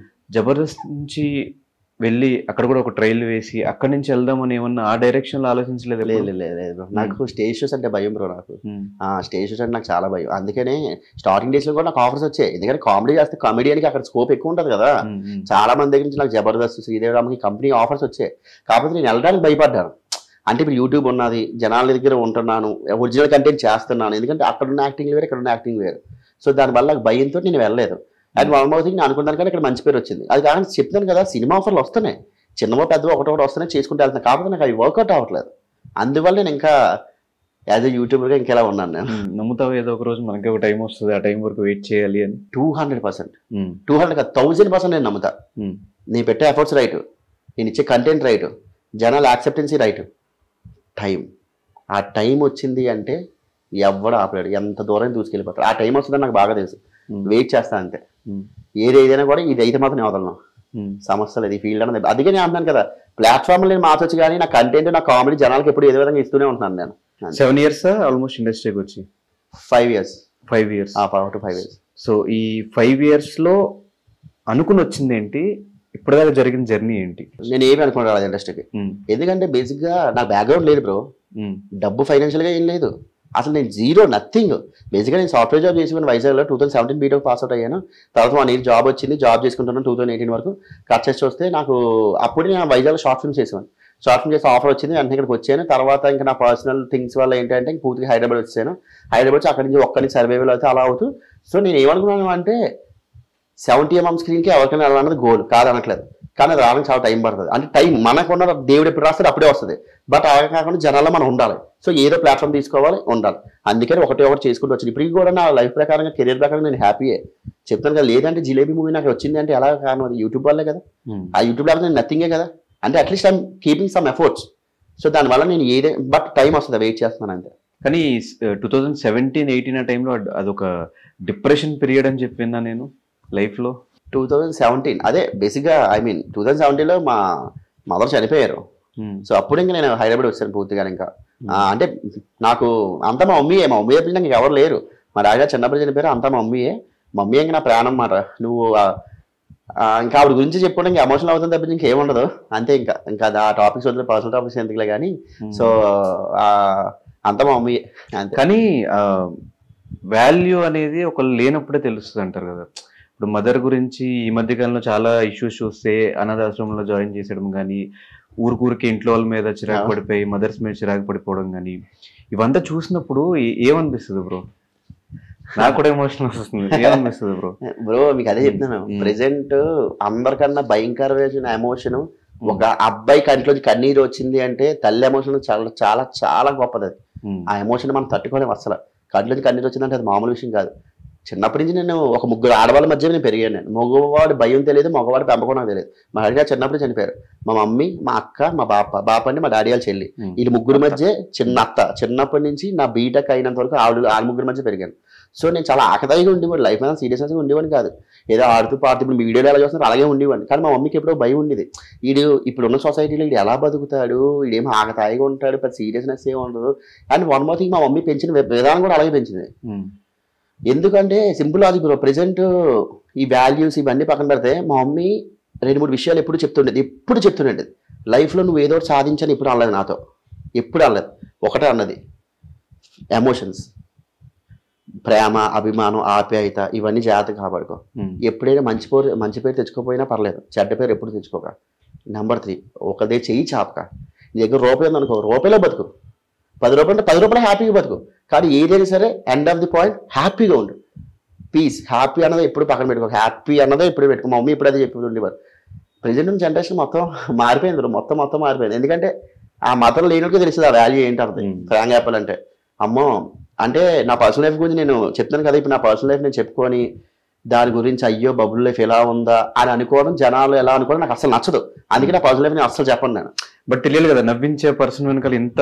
జబర్దస్త్ నుంచి వెళ్ళి అక్కడ కూడా ఒక ట్రైల్ వేసి అక్కడి నుంచి వెళ్దామని ఏమన్నా ఆ డైరెక్షన్ లో ఆలోచించలేదు? లేదు. నాకు స్టేజ్ షోస్ అంటే భయం బ్రో. నాకు స్టేజ్ షోస్ అంటే నాకు చాలా భయం. అందుకనే స్టార్టింగ్ డేస్ లో కూడా నాకు ఆఫర్స్ వచ్చాయి. ఎందుకంటే కామెడీ చేస్తే కామెడీకి అక్కడ స్కోప్ ఎక్కువ ఉంటుంది కదా. చాలా మంది దగ్గర నుంచి నాకు జబర్దస్త్, శ్రీదేవి కంపెనీ ఆఫర్స్ వచ్చాయి. కాకపోతే నేను వెళ్ళడానికి భయపడ్డాను. అంటే ఇప్పుడు యూట్యూబ్ ఉన్నది, జనాల దగ్గర ఉంటున్నాను, ఒరిజినల్ కంటెంట్ చేస్తున్నాను. ఎందుకంటే అక్కడ ఉన్న యాక్టింగ్ వేరు, ఇక్కడ ఉన్న యాక్టింగ్ వేరు. సో దానివల్ల భయంతో నేను వెళ్ళలేదు. అది వన్ మోర్ థింగ్ నేను అనుకున్నాను కానీ ఇక్కడ మంచి పేరు వచ్చింది. అది కానీ చెప్తాను కదా సినిమా ఆఫర్లు వస్తున్నాయి, చిన్నమో పెద్దవో ఒకటొకటి వస్తున్నాయి, చేసుకుంటూ వెళ్తున్నాను. కాకపోతే నాకు అవి వర్కౌట్ అవ్వట్లేదు. అందువల్ల నేను ఇంకా యాజ్ ఎ యూట్యూబర్గా ఇంకెలా ఉన్నాను నేను. నమ్ముతావు ఏదో ఒక రోజు మనకి ఒక టైం వస్తుంది, ఆ టైం వరకు వెయిట్ చేయాలి అని? 200%, 1000% నేను నమ్ముతా. నేను పెట్టే ఎఫర్ట్స్ రైట్, నేను ఇచ్చే కంటెంట్ రైట్, జనాల యాక్సెప్టెన్సీ రైట్, ఆ టైం వచ్చింది అంటే ఎవడు ఆపలేడు. ఎంత దూరం దూసుకెళ్ళిపోతాడు. ఆ టైం వస్తుందని నాకు బాగా తెలుసు. వెయిట్ చేస్తా అంతే. ఏదైనా కూడా ఇది అయితే మాత్రం నేను వదలను. సమస్య లేదు ఈ ఫీల్డ్ అనేది. అందుకే నేను అంటున్నాను కదా, ప్లాట్ఫామ్ నేను మార్చొచ్చు కానీ నా కంటెంట్ నా కామెడీ జనాలకు ఎప్పుడు ఏదో విధంగా ఇస్తూనే ఉంటున్నాను నేను. 7 years ఆల్మోస్ట్ ఇండస్ట్రీకి వచ్చి 5 years. 5 years. 5 years. సో ఈ 5 years లో అనుకుని వచ్చింది ఏంటి? ఇప్పటిదాకా జరిగిన జర్నీ ఏంటి? నేను ఏమి అనుకున్నాను ఇండస్ట్రీకి. ఎందుకంటే బేసిక్ గా నా బ్యాక్గ్రౌండ్ లేదు బ్రో. డబ్బు ఫైనాన్షియల్ గా ఏం లేదు అసలు. నేను జీరో, నథింగ్. బేసిక్గా నేను సాఫ్ట్వేర్ జాబ్ చేసి వైజాగ్లో 2017 బీటెక్ పాస్ అవుట్ అయ్యాను. తర్వాత 1 year జాబ్ వచ్చింది, జాబ్ చేసుకుంటున్నాను 2018 వరకు. కట్ చేసి వస్తే నాకు అప్పుడు నేను వైజాగ్లో షార్ట్ ఫిల్మ్స్ చేసాను. షార్ట్ ఫిల్మ్ చేసి ఆఫర్ వచ్చింది, వెంటనే ఇక్కడికి వచ్చాను. తర్వాత ఇంకా నా పర్సనల్ థింగ్స్ వల్ల ఏంటంటే పూర్తిగా హైదరాబాద్ వచ్చాను. హైదరాబాద్ వచ్చి అక్కడి నుంచి ఒక్కరికి సర్వైవల్ అయితే అలా అవుతూ. సో నేను ఏమనుకున్నాను అంటే 70mm స్క్రీన్కి ఎవరికైనా వెళ్ళాలన్నది గోల్ కాదనట్లేదు, కానీ అది రావడానికి చాలా టైం పడుతుంది. అంటే టైం మనకున్న దేవుడు ఎప్పుడు రాస్తాడు అప్పుడే వస్తుంది. బట్ అలా కాకుండా జనాల్లో మనం ఉండాలి. సో ఏదో ప్లాట్ఫామ్ తీసుకోవాలి, ఉండాలి. అందుకని ఒకటి చేసుకుంటూ వచ్చింది. ఇప్పటికి కూడా నా లైఫ్ ప్రకారంగా కెరీర్ ప్రకారంగా నేను హ్యాపీయే చెప్తాను కదా. లేదంటే జిలేబీ మూవీ నాకు వచ్చింది అంటే ఎలా కారణం? అది యూట్యూబ్ వల్లే కదా. ఆ యూట్యూబ్ లేకపోతే నేను నథింగే కదా. అంటే at least I'm keeping some efforts. So దానివల్ల నేను బట్ టైం వస్తుంది, వెయిట్ చేస్తున్నాను అంతే. కానీ 2017-18 ఆ టైంలో అదొక డిప్రెషన్ పీరియడ్ అని చెప్పినా నేను. లైఫ్ లో? 2017 అదే బేసిక్గా 2017లో మా మదర్ చనిపోయారు. సో అప్పుడు ఇంకా నేను హైదరాబాద్ వచ్చాను పూర్తిగా. ఇంకా అంటే నాకు అంతా మా మమ్మీ చెప్పింది ఇంకా ఎవరు లేరు. మా డాడీ చిన్నప్పుడు చనిపోయారు, అంతా మా మమ్మీ ఇంకా నా ప్రాణం మాట. నువ్వు ఇంకా ఆవిడ గురించి చెప్పుకోవడానికి ఎమోషనల్ అవుతుంది తప్పించి ఇంకేముండదు. అంతే ఇంకా ఆ టాపిక్స్ వదిలే, పర్సనల్ టాపిక్స్ ఎందుకులే కానీ. సో అంతా మా మమ్మీ అంతే. కానీ వాల్యూ అనేది ఒకళ్ళు లేనప్పుడే తెలుస్తుంది అంటారు కదా. ఇప్పుడు మదర్ గురించి ఈ మధ్య కాలంలో చాలా ఇష్యూస్ చూస్తే, అనాథాశ్రమంలో జాయిన్ చేసేయడం కానీ, ఊరికి ఇంట్లో వాళ్ళ మీద చిరాకు పడిపోయి మదర్స్ మీద చిరాకు పడిపోవడం కానీ, ఇవంతా చూసినప్పుడు ఏమనిపిస్తుంది బ్రో? నాకు కూడా ఎమోషన్ వస్తుంది. ఏమనిపిస్తుంది బ్రో? మీకు అదే చెప్తున్నాను. ప్రెసెంట్ అందరికన్నా భయంకరమైన ఎమోషన్ ఒక అబ్బాయి కంట్లోంచి కన్నీరు వచ్చింది అంటే తల్లి ఎమోషన్ చాలా చాలా చాలా గొప్పది. అది ఆ ఎమోషన్ మనం తట్టుకోలేము అసలు. కంట్లోంచి కన్నీరు వచ్చిందంటే అది మామూలు విషయం కాదు. చిన్నప్పటి నుంచి నేను ఒక ముగ్గురు ఆడవాళ్ళ మధ్య నేను పెరిగాను. నేను మగవాడు భయం తెలియదు, మగవాడు పెంపకం నాకు తెలియదు. మా డాడీ గారు చిన్నప్పుడు చనిపోయారు. మా మమ్మీ, మా అక్క, మా బాప అంటే మా డాడీ వాళ్ళ చెల్లి, వీళ్ళు ముగ్గురు మధ్య చిన్న అత్త. చిన్నప్పటి నుంచి నా బీటెక్ అయినంత వరకు ఆ ముగ్గురు మధ్య పెరిగాను. సో నేను చాలా ఆకతాయిగా ఉండేవాడు. లైఫ్ మీద సీరియస్గా ఉండేవాడిని కాదు. ఏదో ఆడుతూ పాడుతూ ఇప్పుడు వీడియోలు ఎలా చూస్తున్నారు అలాగే ఉండేవాడిని. కానీ మా మమ్మీకి ఎప్పుడో భయం ఉండేది. ఇప్పుడున్న సొసైటీలో వీడు ఎలా బతుకుతాడు, వీడేమో ఆకతాయిగా ఉంటాడు, పెద్ద సీరియస్నెస్ ఏమి ఉండదు. అండ్ వన్ మోర్ థింగ్, మా మమ్మీ పెంచిన విధానం కూడా అలాగే పెంచింది. ఎందుకంటే సింపుల్ అది బ్రో. ప్రెసెంట్ ఈ వాల్యూస్ ఇవన్నీ పక్కన పెడితే మా మమ్మీ 2-3 విషయాలు ఎప్పుడు చెప్తుండేది. లైఫ్లో నువ్వు ఏదో సాధించని ఎప్పుడు అనలేదు నాతో. ఎప్పుడు అనలేదు. ఒకటే అన్నది, ఎమోషన్స్, ప్రేమ, అభిమానం, ఆప్యాయత ఇవన్నీ జాగ్రత్తగా కాపాడుకో. ఎప్పుడైనా మంచి పేరు తెచ్చుకోపోయినా పర్లేదు, చెడ్డ పేరు ఎప్పుడు తెచ్చుకోక. నెంబర్ 3, ఒకదే చెయ్యి చాపక. నీ దగ్గర రూపాయి ఉందనుకో, రూపాయలో బతుకు. 10 రూపాయలు అంటే 10 రూపాయలు హ్యాపీగా బతుకు. కానీ ఏదైనా సరే ఎండ్ ఆఫ్ ది పాయింట్ హ్యాపీగా ఉండు. పీస్, హ్యాపీ అన్నది ఎప్పుడు పక్కన పెట్టుకో. హ్యాపీ అన్నదే ఎప్పుడు పెట్టుకో. మా మమ్మీ ఇప్పుడు అదే చెప్పి ఉండేవారు. ప్రజెంట్ జనరేషన్ మొత్తం మారిపోయింది, మొత్తం మారిపోయింది. ఎందుకంటే ఆ మతం లేనికే తెలుస్తుంది ఆ వాల్యూ ఏంటి అర్థం. ఫ్రాంక్ చెప్పాలంటే అమ్మో, అంటే నా పర్సనల్ లైఫ్ గురించి నేను చెప్తాను కదా. ఇప్పుడు నా పర్సనల్ లైఫ్ నేను చెప్పుకొని దాని గురించి అయ్యో బబుల్ లైఫ్ ఎలా ఉందా అని అనుకోవడం, జనాలు ఎలా అనుకోవడం నాకు అసలు నచ్చదు. అందుకే నా పర్సనల్ లైఫ్ నేను అసలు చెప్పను నేను. బట్ తెలియదు కదా నవ్వించే పర్సన్ వెనకాల ఇంత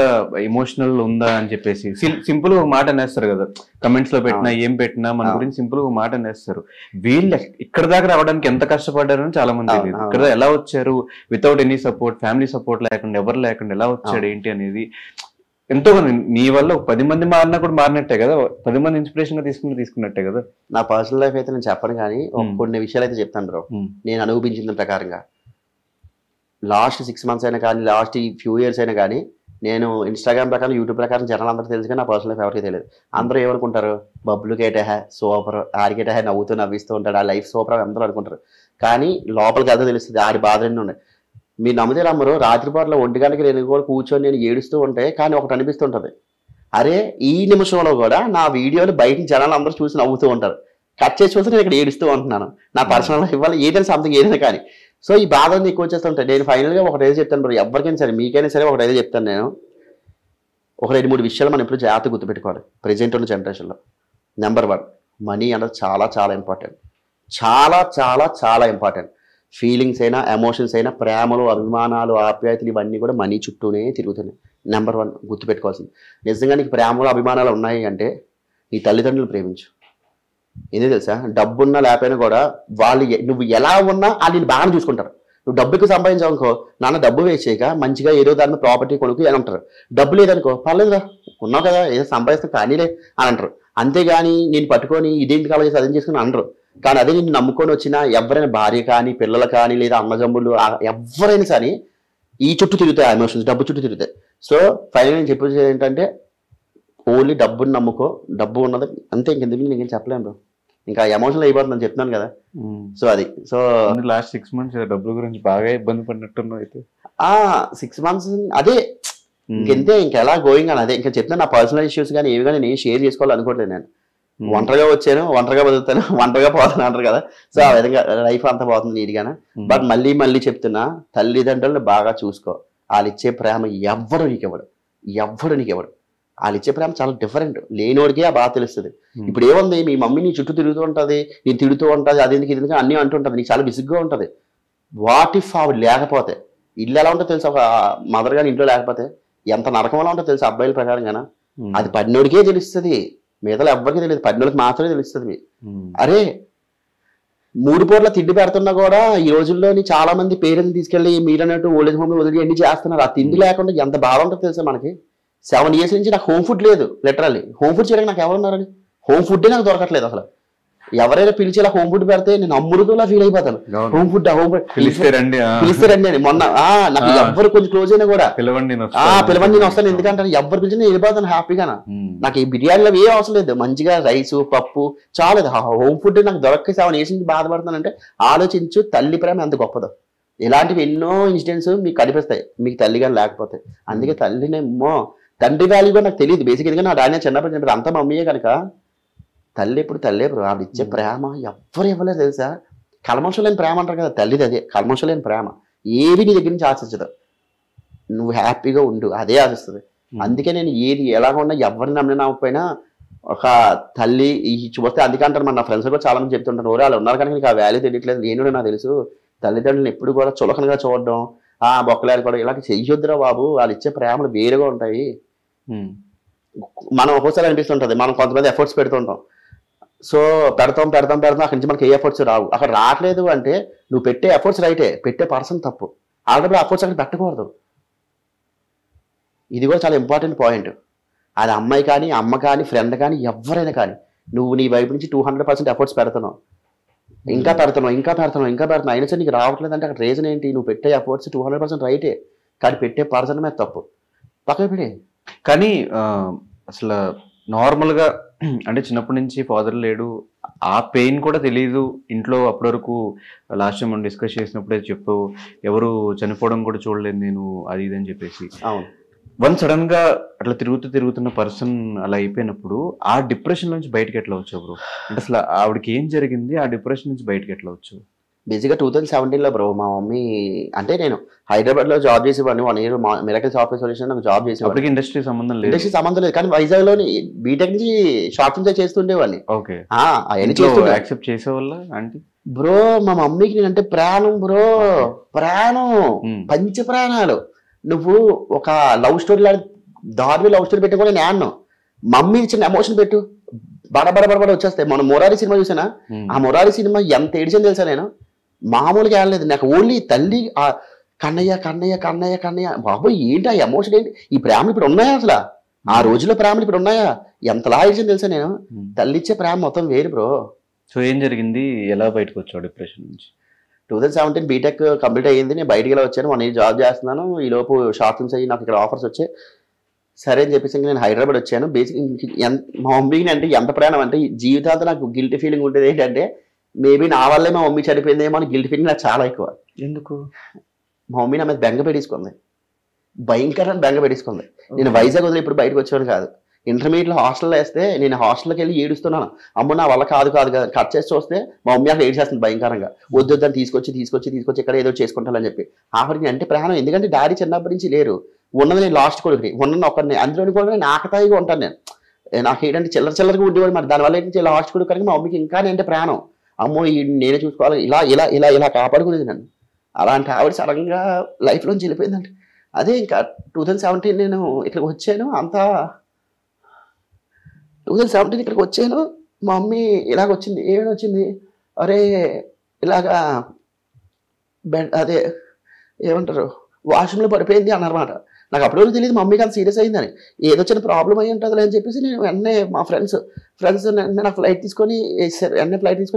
ఎమోషనల్ ఉందా అని చెప్పేసి. సింపుల్ గా మాట అనేస్తారు కదా, కమెంట్స్ లో పెట్టినా ఏం పెట్టినా మన గురించి సింపుల్ గా మాట అనేస్తారు. వీళ్ళు ఇక్కడ దాకా రావడానికి ఎంత కష్టపడ్డారని చాలా మంది తెలియదు. ఇక్కడ ఎలా వచ్చారు, without any support, family support లేకుండా, ఎవరు లేకుండా ఎలా వచ్చాడు ఏంటి అనేది. ఎంతో నీ వల్ల 10 మంది మారినా కూడా మారినట్టే కదా, 10 మంది ఇన్స్పిరేషన్ గా తీసుకున్నట్టే కదా. నా పర్సనల్ లైఫ్ అయితే నేను చెప్పను, కానీ కొన్ని విషయాలు అయితే చెప్తాను బ్రో. నేను అనుభవించిన ప్రకారంగా లాస్ట్ 6 మంత్స్ అయినా కానీ, లాస్ట్ ఈ ఫ్యూ ఇయర్స్ అయినా కానీ, నేను ఇన్స్టాగ్రామ్ ప్రకారం, యూట్యూబ్ ప్రకారం జనాలు అందరూ తెలుసు, కానీ నా పర్సనల్ లైఫ్ ఎవరికి తెలియదు. అందరూ ఏమనుకుంటారు, బబ్లుకేటే సూపర్, ఆడికేటే నవ్వుతూ ఉంటాడు, ఆ లైఫ్ సూపర్ అందరూ అనుకుంటారు. కానీ లోపలికి అదే తెలుస్తుంది, ఆడి బాధలన్నీ ఉన్నాయి. మీరు నమ్మితే నమ్మరు, రాత్రిపాట్ల 1 గంటకి నేను కూడా కూర్చొని నేను ఏడుస్తూ ఉంటే కానీ ఒకటి అనిపిస్తుంటుంది, అరే ఈ నిమిషంలో కూడా నా వీడియోలు బయట జనాలు అందరూ చూసి నవ్వుతూ ఉంటారు, కట్ చేసి చూస్తే నేను ఇక్కడ ఏడుస్తూ ఉంటున్నాను. నా పర్సనల్ లైఫ్ వల్ల ఏదైనా సంథింగ్ ఏదైనా కానీ. సో ఈ బాధని ఎక్కువ వచ్చేస్తుంటాయి. నేను ఫైనల్గా ఒకటైతే చెప్తాను బ్రో, ఎవరికైనా సరే, మీకైనా సరే ఒకటైతే చెప్తాను నేను. ఒక 2-3 విషయాలు మనం ఎప్పుడు జాగ్రత్తగా గుర్తుపెట్టుకోవాలి ప్రెజెంట్ ఉన్న జనరేషన్లో. నెంబర్ 1, మనీ అనేది చాలా చాలా ఇంపార్టెంట్. చాలా చాలా చాలా ఇంపార్టెంట్. ఫీలింగ్స్ అయినా, ఎమోషన్స్ అయినా, ప్రేమలు, అభిమానాలు, ఆప్యాయతలు ఇవన్నీ కూడా మనీ చుట్టూనే తిరుగుతున్నాయి. నెంబర్ 1 గుర్తుపెట్టుకోవాల్సింది. నిజంగా నీకు ప్రేమలు, అభిమానాలు ఉన్నాయి అంటే నీ తల్లిదండ్రులు ప్రేమించు. ఎందుకు తెలుసా, డబ్బున్నా లేకపోయినా కూడా వాళ్ళు నువ్వు ఎలా ఉన్నా వాళ్ళు నేను బాగా చూసుకుంటారు. నువ్వు డబ్బుకి సంపాదించావనుకో, నాన్న డబ్బు వేస్ట్ చేయక మంచిగా ఏదో దాని మీద ప్రాపర్టీ కొనుక్కు అని అంటారు. డబ్బు లేదనుకో, పర్లేదురా ఉన్నావు కదా ఏదో సంపాదిస్తాను కానీలే అని అంటారు. అంతేగాని నేను పట్టుకొని ఇదేంటి కావాలి అదేం చేసుకుని అనరు. కానీ అదే నేను నమ్ముకొని వచ్చిన ఎవరైనా భార్య కానీ, పిల్లలు కానీ, లేదా అన్నజమ్ములు ఎవరైనా సరే ఈ చుట్టూ తిరుగుతాయి, ఎమోషన్స్ డబ్బు చుట్టూ తిరుగుతాయి. సో ఫైనల్ నేను చెప్పేది ఏంటంటే, ఓన్లీ డబ్బుని నమ్ముకో, డబ్బు ఉన్నది అంతే, ఇంకెందుకు నేను చెప్పలేను. ఇంకా ఎమోషనల్ అయిపోతుందని చెప్తున్నాను కదా. సో అది. సో లాస్ట్ 6 months డబ్బుల గురించి బాగా ఇబ్బంది పడినట్టున్నావు అయితే. 6 months అదే ఇంకెంతే, ఇంకెలా గోయింగ్ అని అదే ఇంకా చెప్తాను. నా పర్సనల్ ఇష్యూస్ కానీ ఏవి కానీ నేను షేర్ చేసుకోవాలనుకోవట్లేదు. నేను ఒంటరిగా వచ్చాను, ఒంటరిగా బతుకుతాను, ఒంటరిగా పోతాను అంటారు కదా. సో ఆ విధంగా లైఫ్ అంతా పోతుంది నీట్గానే. బట్ మళ్ళీ చెప్తున్నా, తల్లిదండ్రులను బాగా చూసుకో. వాళ్ళు ఇచ్చే ప్రేమ ఎవ్వడు నీకెవడు. వాళ్ళు ఇచ్చే ప్రేమ చాలా డిఫరెంట్. లేనివాడికే ఆ బాగా తెలుస్తుంది. ఇప్పుడు ఏముంది, మీ మమ్మీ నీ చుట్టూ తిరుగుతూ ఉంటుంది, నేను తిడుతూ ఉంటుంది, అది ఎందుకు ఇది ఎందుకు అన్నీ అంటుంటుంది, నీకు చాలా విసుగ్గా ఉంటుంది. వాట్ ఇఫ్ ఆవిడ లేకపోతే ఇల్లు ఎలా ఉంటుందో తెలుసు. ఒక మదర్ గాని ఇంట్లో లేకపోతే ఎంత నరకం ఎలా ఉంటుందో తెలుసు అబ్బాయిల ప్రకారంగానా. అది పడినోడికే తెలుస్తుంది, మిగతా ఎవ్వరికీ తెలియదు, పడినోడికి మాత్రమే తెలుస్తుంది. అరే 3 పూట్ల తిండి పెడుతున్నా కూడా ఈ రోజుల్లోని చాలా మంది పేరెంట్స్ తీసుకెళ్లి మీరు అన్నట్టు ఓల్డేజ్ హోమ్ వదిలి అన్ని చేస్తున్నారు. ఆ తిండి లేకుండా ఎంత బాధ ఉంటుందో తెలుసా మనకి. 7 years నుంచి నాకు హోమ్ ఫుడ్ లేదు. లిటరల్లీ హోమ్ ఫుడ్ చేయడానికి నాకు ఎవరున్నారని, హోమ్ ఫుడ్డే నాకు దొరకట్లేదు అసలు. ఎవరైనా పిలిచి ఇలా హోమ్ ఫుడ్ పెడితే నేను అమృతంలా ఫీల్ అయిపోతాను. హోమ్ ఫుడ్ పిలిస్తే రండి అని. మొన్న నాకు ఎవరు కొంచెం క్లోజ్ అయినా కూడా పిలవండి నేను వస్తాను, ఎందుకంటే ఎవరు పిలిచి నేను వెళ్ళిపోతాను హ్యాపీగా. నాకు ఈ బిర్యానీలో ఏ అవసరం లేదు, మంచిగా రైస్ పప్పు చాలు. హోమ్ ఫుడ్ నాకు దొరక్క 7 years నుంచి బాధపడుతానంటే ఆలోచించు తల్లి ప్రేమ ఎంత గొప్పదో. ఇలాంటివి ఎన్నో ఇన్సిడెంట్స్ మీకు కనిపిస్తాయి మీకు తల్లి కానీ లేకపోతే. అందుకే తల్లినేమో తండ్రి వాల్యూ కూడా నాకు తెలియదు బేసిక్. ఎందుకంటే నా డాడీ చిన్నప్పుడు చెప్పారు అంతా మమ్మీయే కనుక తల్లి ఎప్పుడు తల్లే బ్రో. ఆవిడ ఇచ్చే ప్రేమ ఎవ్వరు ఇవ్వలేదు తెలుసా. కల్మషం లేని ప్రేమ అంటారు కదా, తల్లిది అదే కల్మషం లేని ప్రేమ. ఏవి నీ దగ్గర నుంచి ఆశించదు, నువ్వు హ్యాపీగా ఉండు అదే ఆశిస్తుంది. అందుకే నేను ఏది ఎలాగ ఉన్నా ఎవరిని నమ్మకపోయినా ఒక తల్లి చూస్తే అందుకే అంటారు. మన నా ఫ్రెండ్స్ కూడా చాలా మంది చెప్తుంటారు, ఓరే వాళ్ళు ఉన్నారు కనుక నీకు ఆ వాల్యూ తెలియట్లేదు. నేను నాకు తెలుసు తల్లిదండ్రులను ఎప్పుడు కూడా చులకనగా చూడడం బొక్కలాడు కూడా ఇలాంటి చెయ్యొద్దురా బాబు. వాళ్ళు ఇచ్చే ప్రేమలు వేరుగా ఉంటాయి. మనం ఒక్కోసారి అనిపిస్తుంటది, మనం కొంతమంది ఎఫర్ట్స్ పెడుతుంటాం. సో పెడతాం అక్కడి నుంచి మనకి ఏ ఎఫర్ట్స్ రావు. అక్కడ రావట్లేదు అంటే నువ్వు పెట్టే ఎఫర్ట్స్ రైటే, పెట్టే పర్సన్ తప్పు. ఆల్రెడీ ఎఫర్ట్స్ అక్కడ పెట్టకూడదు. ఇది కూడా చాలా ఇంపార్టెంట్ పాయింట్. అది అమ్మాయి కానీ అమ్మ కానీ ఫ్రెండ్ కానీ ఎవరైనా కానీ నువ్వు నీ వైపు నుంచి 200% ఎఫర్ట్స్ పెడుతున్నావు, ఇంకా పెడుతున్నావు అయినా సరే నీకు రావట్లేదు అంటే అక్కడ రీజన్ ఏంటి? నువ్వు పెట్టే ఎఫర్ట్స్ 200% రైటే, కానీ పెట్టే పర్సన్ మీద తప్పు. పక్కన పెడే. కానీ అసలు నార్మల్గా అంటే చిన్నప్పటి నుంచి ఫాదర్ లేడు, ఆ పెయిన్ కూడా తెలియదు ఇంట్లో. అప్పటి వరకు లాస్ట్ టైం మనం డిస్కస్ చేసినప్పుడే చెప్పు, ఎవరు చనిపోవడం కూడా చూడలేదు నేను, అది ఇది అని చెప్పేసి. అవును. వన్ సడన్ గా అట్లా తిరుగుతున్న పర్సన్ అలా అయిపోయినప్పుడు ఆ డిప్రెషన్ నుంచి బయటకి ఎట్లా వచ్చావు బ్రో? అంటే అసలు ఆవిడకి ఏం జరిగింది, ఆ డిప్రెషన్ నుంచి బయటకి ఎట్లా వచ్చావు? బేసిక్గా 2017లో బ్రో మా మమ్మీ, అంటే నేను హైదరాబాద్లో జాబ్ చేసేవాడిని 1 year మిరకల్ సాఫ్ట్వేర్ సొల్యూషన్ నాకు జాబ్ చేసేవాడిని. ఇండస్ట్రీ సంబంధం లేదు కానీ వైజాగ్లోని బీటెక్ నుంచి షార్ట్ ఫిల్మ్స్ చేస్తుండేవాడిని. ఓకే. యాక్సెప్ట్ చేసేవాళ్ళ అంటే బ్రో మా మమ్మీకి నేనంటే ప్రాణం బ్రో, ప్రాణం, పంచ ప్రాణాలు. నువ్వు ఒక లవ్ స్టోరీ దారి లవ్ స్టోరీ పెట్టి కూడా నేను మమ్మీ చిన్న ఎమోషన్ పెట్టు బడబడ వచ్చేస్తాయి. మనం మొరారి సినిమా చూసానా, ఆ మొరారి సినిమా ఎంత ఏడిచని తెలుసా నేను, మామూలుగా ఏడలేదు. నాకు ఓన్లీ తల్లి కన్నయ్య కన్నయ్య కన్నయ్య కన్నయ్య బాబు ఏంటి ఆ ఎమోషన్ ఏంటి? ఈ ప్రేమలు ఇప్పుడు ఉన్నాయా అసలు? ఆ రోజుల్లో ప్రేమలు ఇప్పుడు ఉన్నాయా? ఎంతలా ఏడిచని తెలుసా నేను. తల్లి ఇచ్చే ప్రేమ మొత్తం వేరు బ్రో. సో ఏం జరిగింది, ఎలా బయటకు వచ్చావు డిప్రెషన్ నుంచి? 2017 బీటెక్ కంప్లీట్ అయ్యింది. నేను బయటికి ఇలా వచ్చాను, 1 year జాబ్ చేస్తున్నాను. ఈ లోపు షార్ట్ ఫిల్మ్స్ అయ్యి నాకు ఇక్కడ ఆఫర్స్ వచ్చాయి. సరే అని చెప్పేసి నేను హైదరాబాద్ వచ్చాను. బేసిక్ మా మమ్మీకి అంటే ఎంత ప్రాణం అంటే జీవితాంతం నాకు గిల్టీ ఫీలింగ్ ఉంటుంది. ఏంటంటే మేబీ నా వల్లే మా మమ్మీ చనిపోయిందేమో అని గిల్టీ ఫీలింగ్ నాకు చాలా ఎక్కువ. ఎందుకు? మా మమ్మీ నా మీద బెంగ పెట్టేసుకుంది, భయంకరమైన బెంగ పెట్టేసుకుంది. నేను వైజాగ్ వదిలి ఇప్పుడు బయటకు వచ్చాను కాదు, ఇంటర్మీడియట్లో హాస్టల్లో వేస్తే నేను హాస్టల్కి వెళ్ళి ఏడుస్తున్నాను. అమ్మ నా వల్ల కాదు కట్ చేసి చూస్తే మా మమ్మీ అక్కడ ఏడ్చేస్తుంది భయంకరంగా. వద్దని తీసుకొచ్చి ఇక్కడ ఏదో చేసుకుంటానని చెప్పి. ఆఖరికి అంటే ప్రాణం, ఎందుకంటే డాడీ చిన్నప్పటి నుంచి లేరు. ఉన్నది నేను లాస్ట్ కొడుకుని, ఉన్నది ఒకరిని, అందులోని కూడా నేను ఆకతాయిగా ఉంటాను. నాకు ఏంటంటే చిల్లరగా ఉండేవాడు. మరి దానివల్ల ఏంటంటే లాస్ట్ కొడుకు కనుక మా మమ్మీకి ఇంకా అంటే ప్రాణం. అమ్మో నేనే చూసుకోవాలి, ఇలా కాపాడుకునేది నన్ను. అలాంటి ఆవిడ సడన్గా లైఫ్లోంచి వెళ్ళిపోయిందంటే అదే ఇంకా 2017 నేను ఇక్కడికి వచ్చాను. అంతా 2017 ఇక్కడికి వచ్చాను. మా మమ్మీ ఇలాగ వచ్చింది. ఏమైనా వచ్చింది, అరే ఇలాగా అదే ఏమంటారు వాష్రూమ్లో పడిపోయింది అన్నమాట. నాకు అప్పటివరకు తెలియదు మమ్మీకి అంత సీరియస్ అయిందని. ఏదో చిన్న ప్రాబ్లం అయ్యి ఉంటుంది అని చెప్పేసి నేను వెంటనే మా ఫ్రెండ్స్ నాకు ఫ్లైట్ తీసుకొని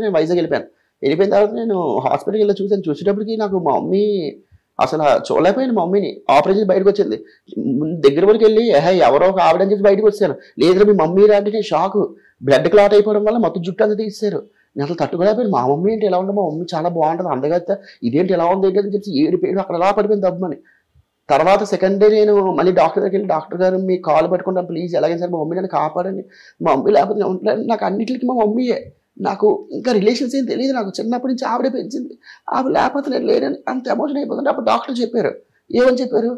నేను వైజాగ్ వెళ్ళిపోయాను. వెళ్ళిపోయిన తర్వాత నేను హాస్పిటల్కి వెళ్ళి చూసేటప్పటికి నాకు మా మమ్మీ అసలు చూడలేకపోయాను. మమ్మీని ఆపరేషన్ బయటకు వచ్చింది. దగ్గర వరకు వెళ్ళి ఎవరో ఒక ఆవిడని చెప్పి బయటకు వచ్చాను. లేదు మీ మమ్మీ అంటే నేను షాక్. బ్లడ్ క్లాట్ అయిపోవడం వల్ల మొత్తం జుట్టు అంతా తీసేశారు. నేను అసలు తట్టుకోలేకపోయాను. మా మమ్మీ ఏంటి ఎలా ఉండదు, మా మమ్మీ చాలా బాగుంటుంది అందగత్త, ఇదేంటి ఎలా ఉంది అని చెప్పి ఏడిపోయాడు. అక్కడ ఎలా పడిపోయింది దబ్బని. తర్వాత సెకండ్ డే నేను మళ్ళీ డాక్టర్ దగ్గరికి వెళ్ళి, డాక్టర్ గారు మీ కాల్ పట్టుకుంటాను ప్లీజ్, ఎలాగైనా సరే మా మమ్మీ నన్ను కాపాడండి, మా మమ్మీ లేకపోతే నేను ఉండలేదు. నాకు అన్నింటికి మా మమ్మీయే. నాకు ఇంకా రిలేషన్స్ ఏం తెలియదు. నాకు చిన్నప్పటి నుంచి ఆవిడే పెంచింది. ఆవిడ లేకపోతే నేను లేనని అంత ఎమోషన్ అయిపోతుంది. అప్పుడు డాక్టర్ చెప్పారు, ఏమని చెప్పారు,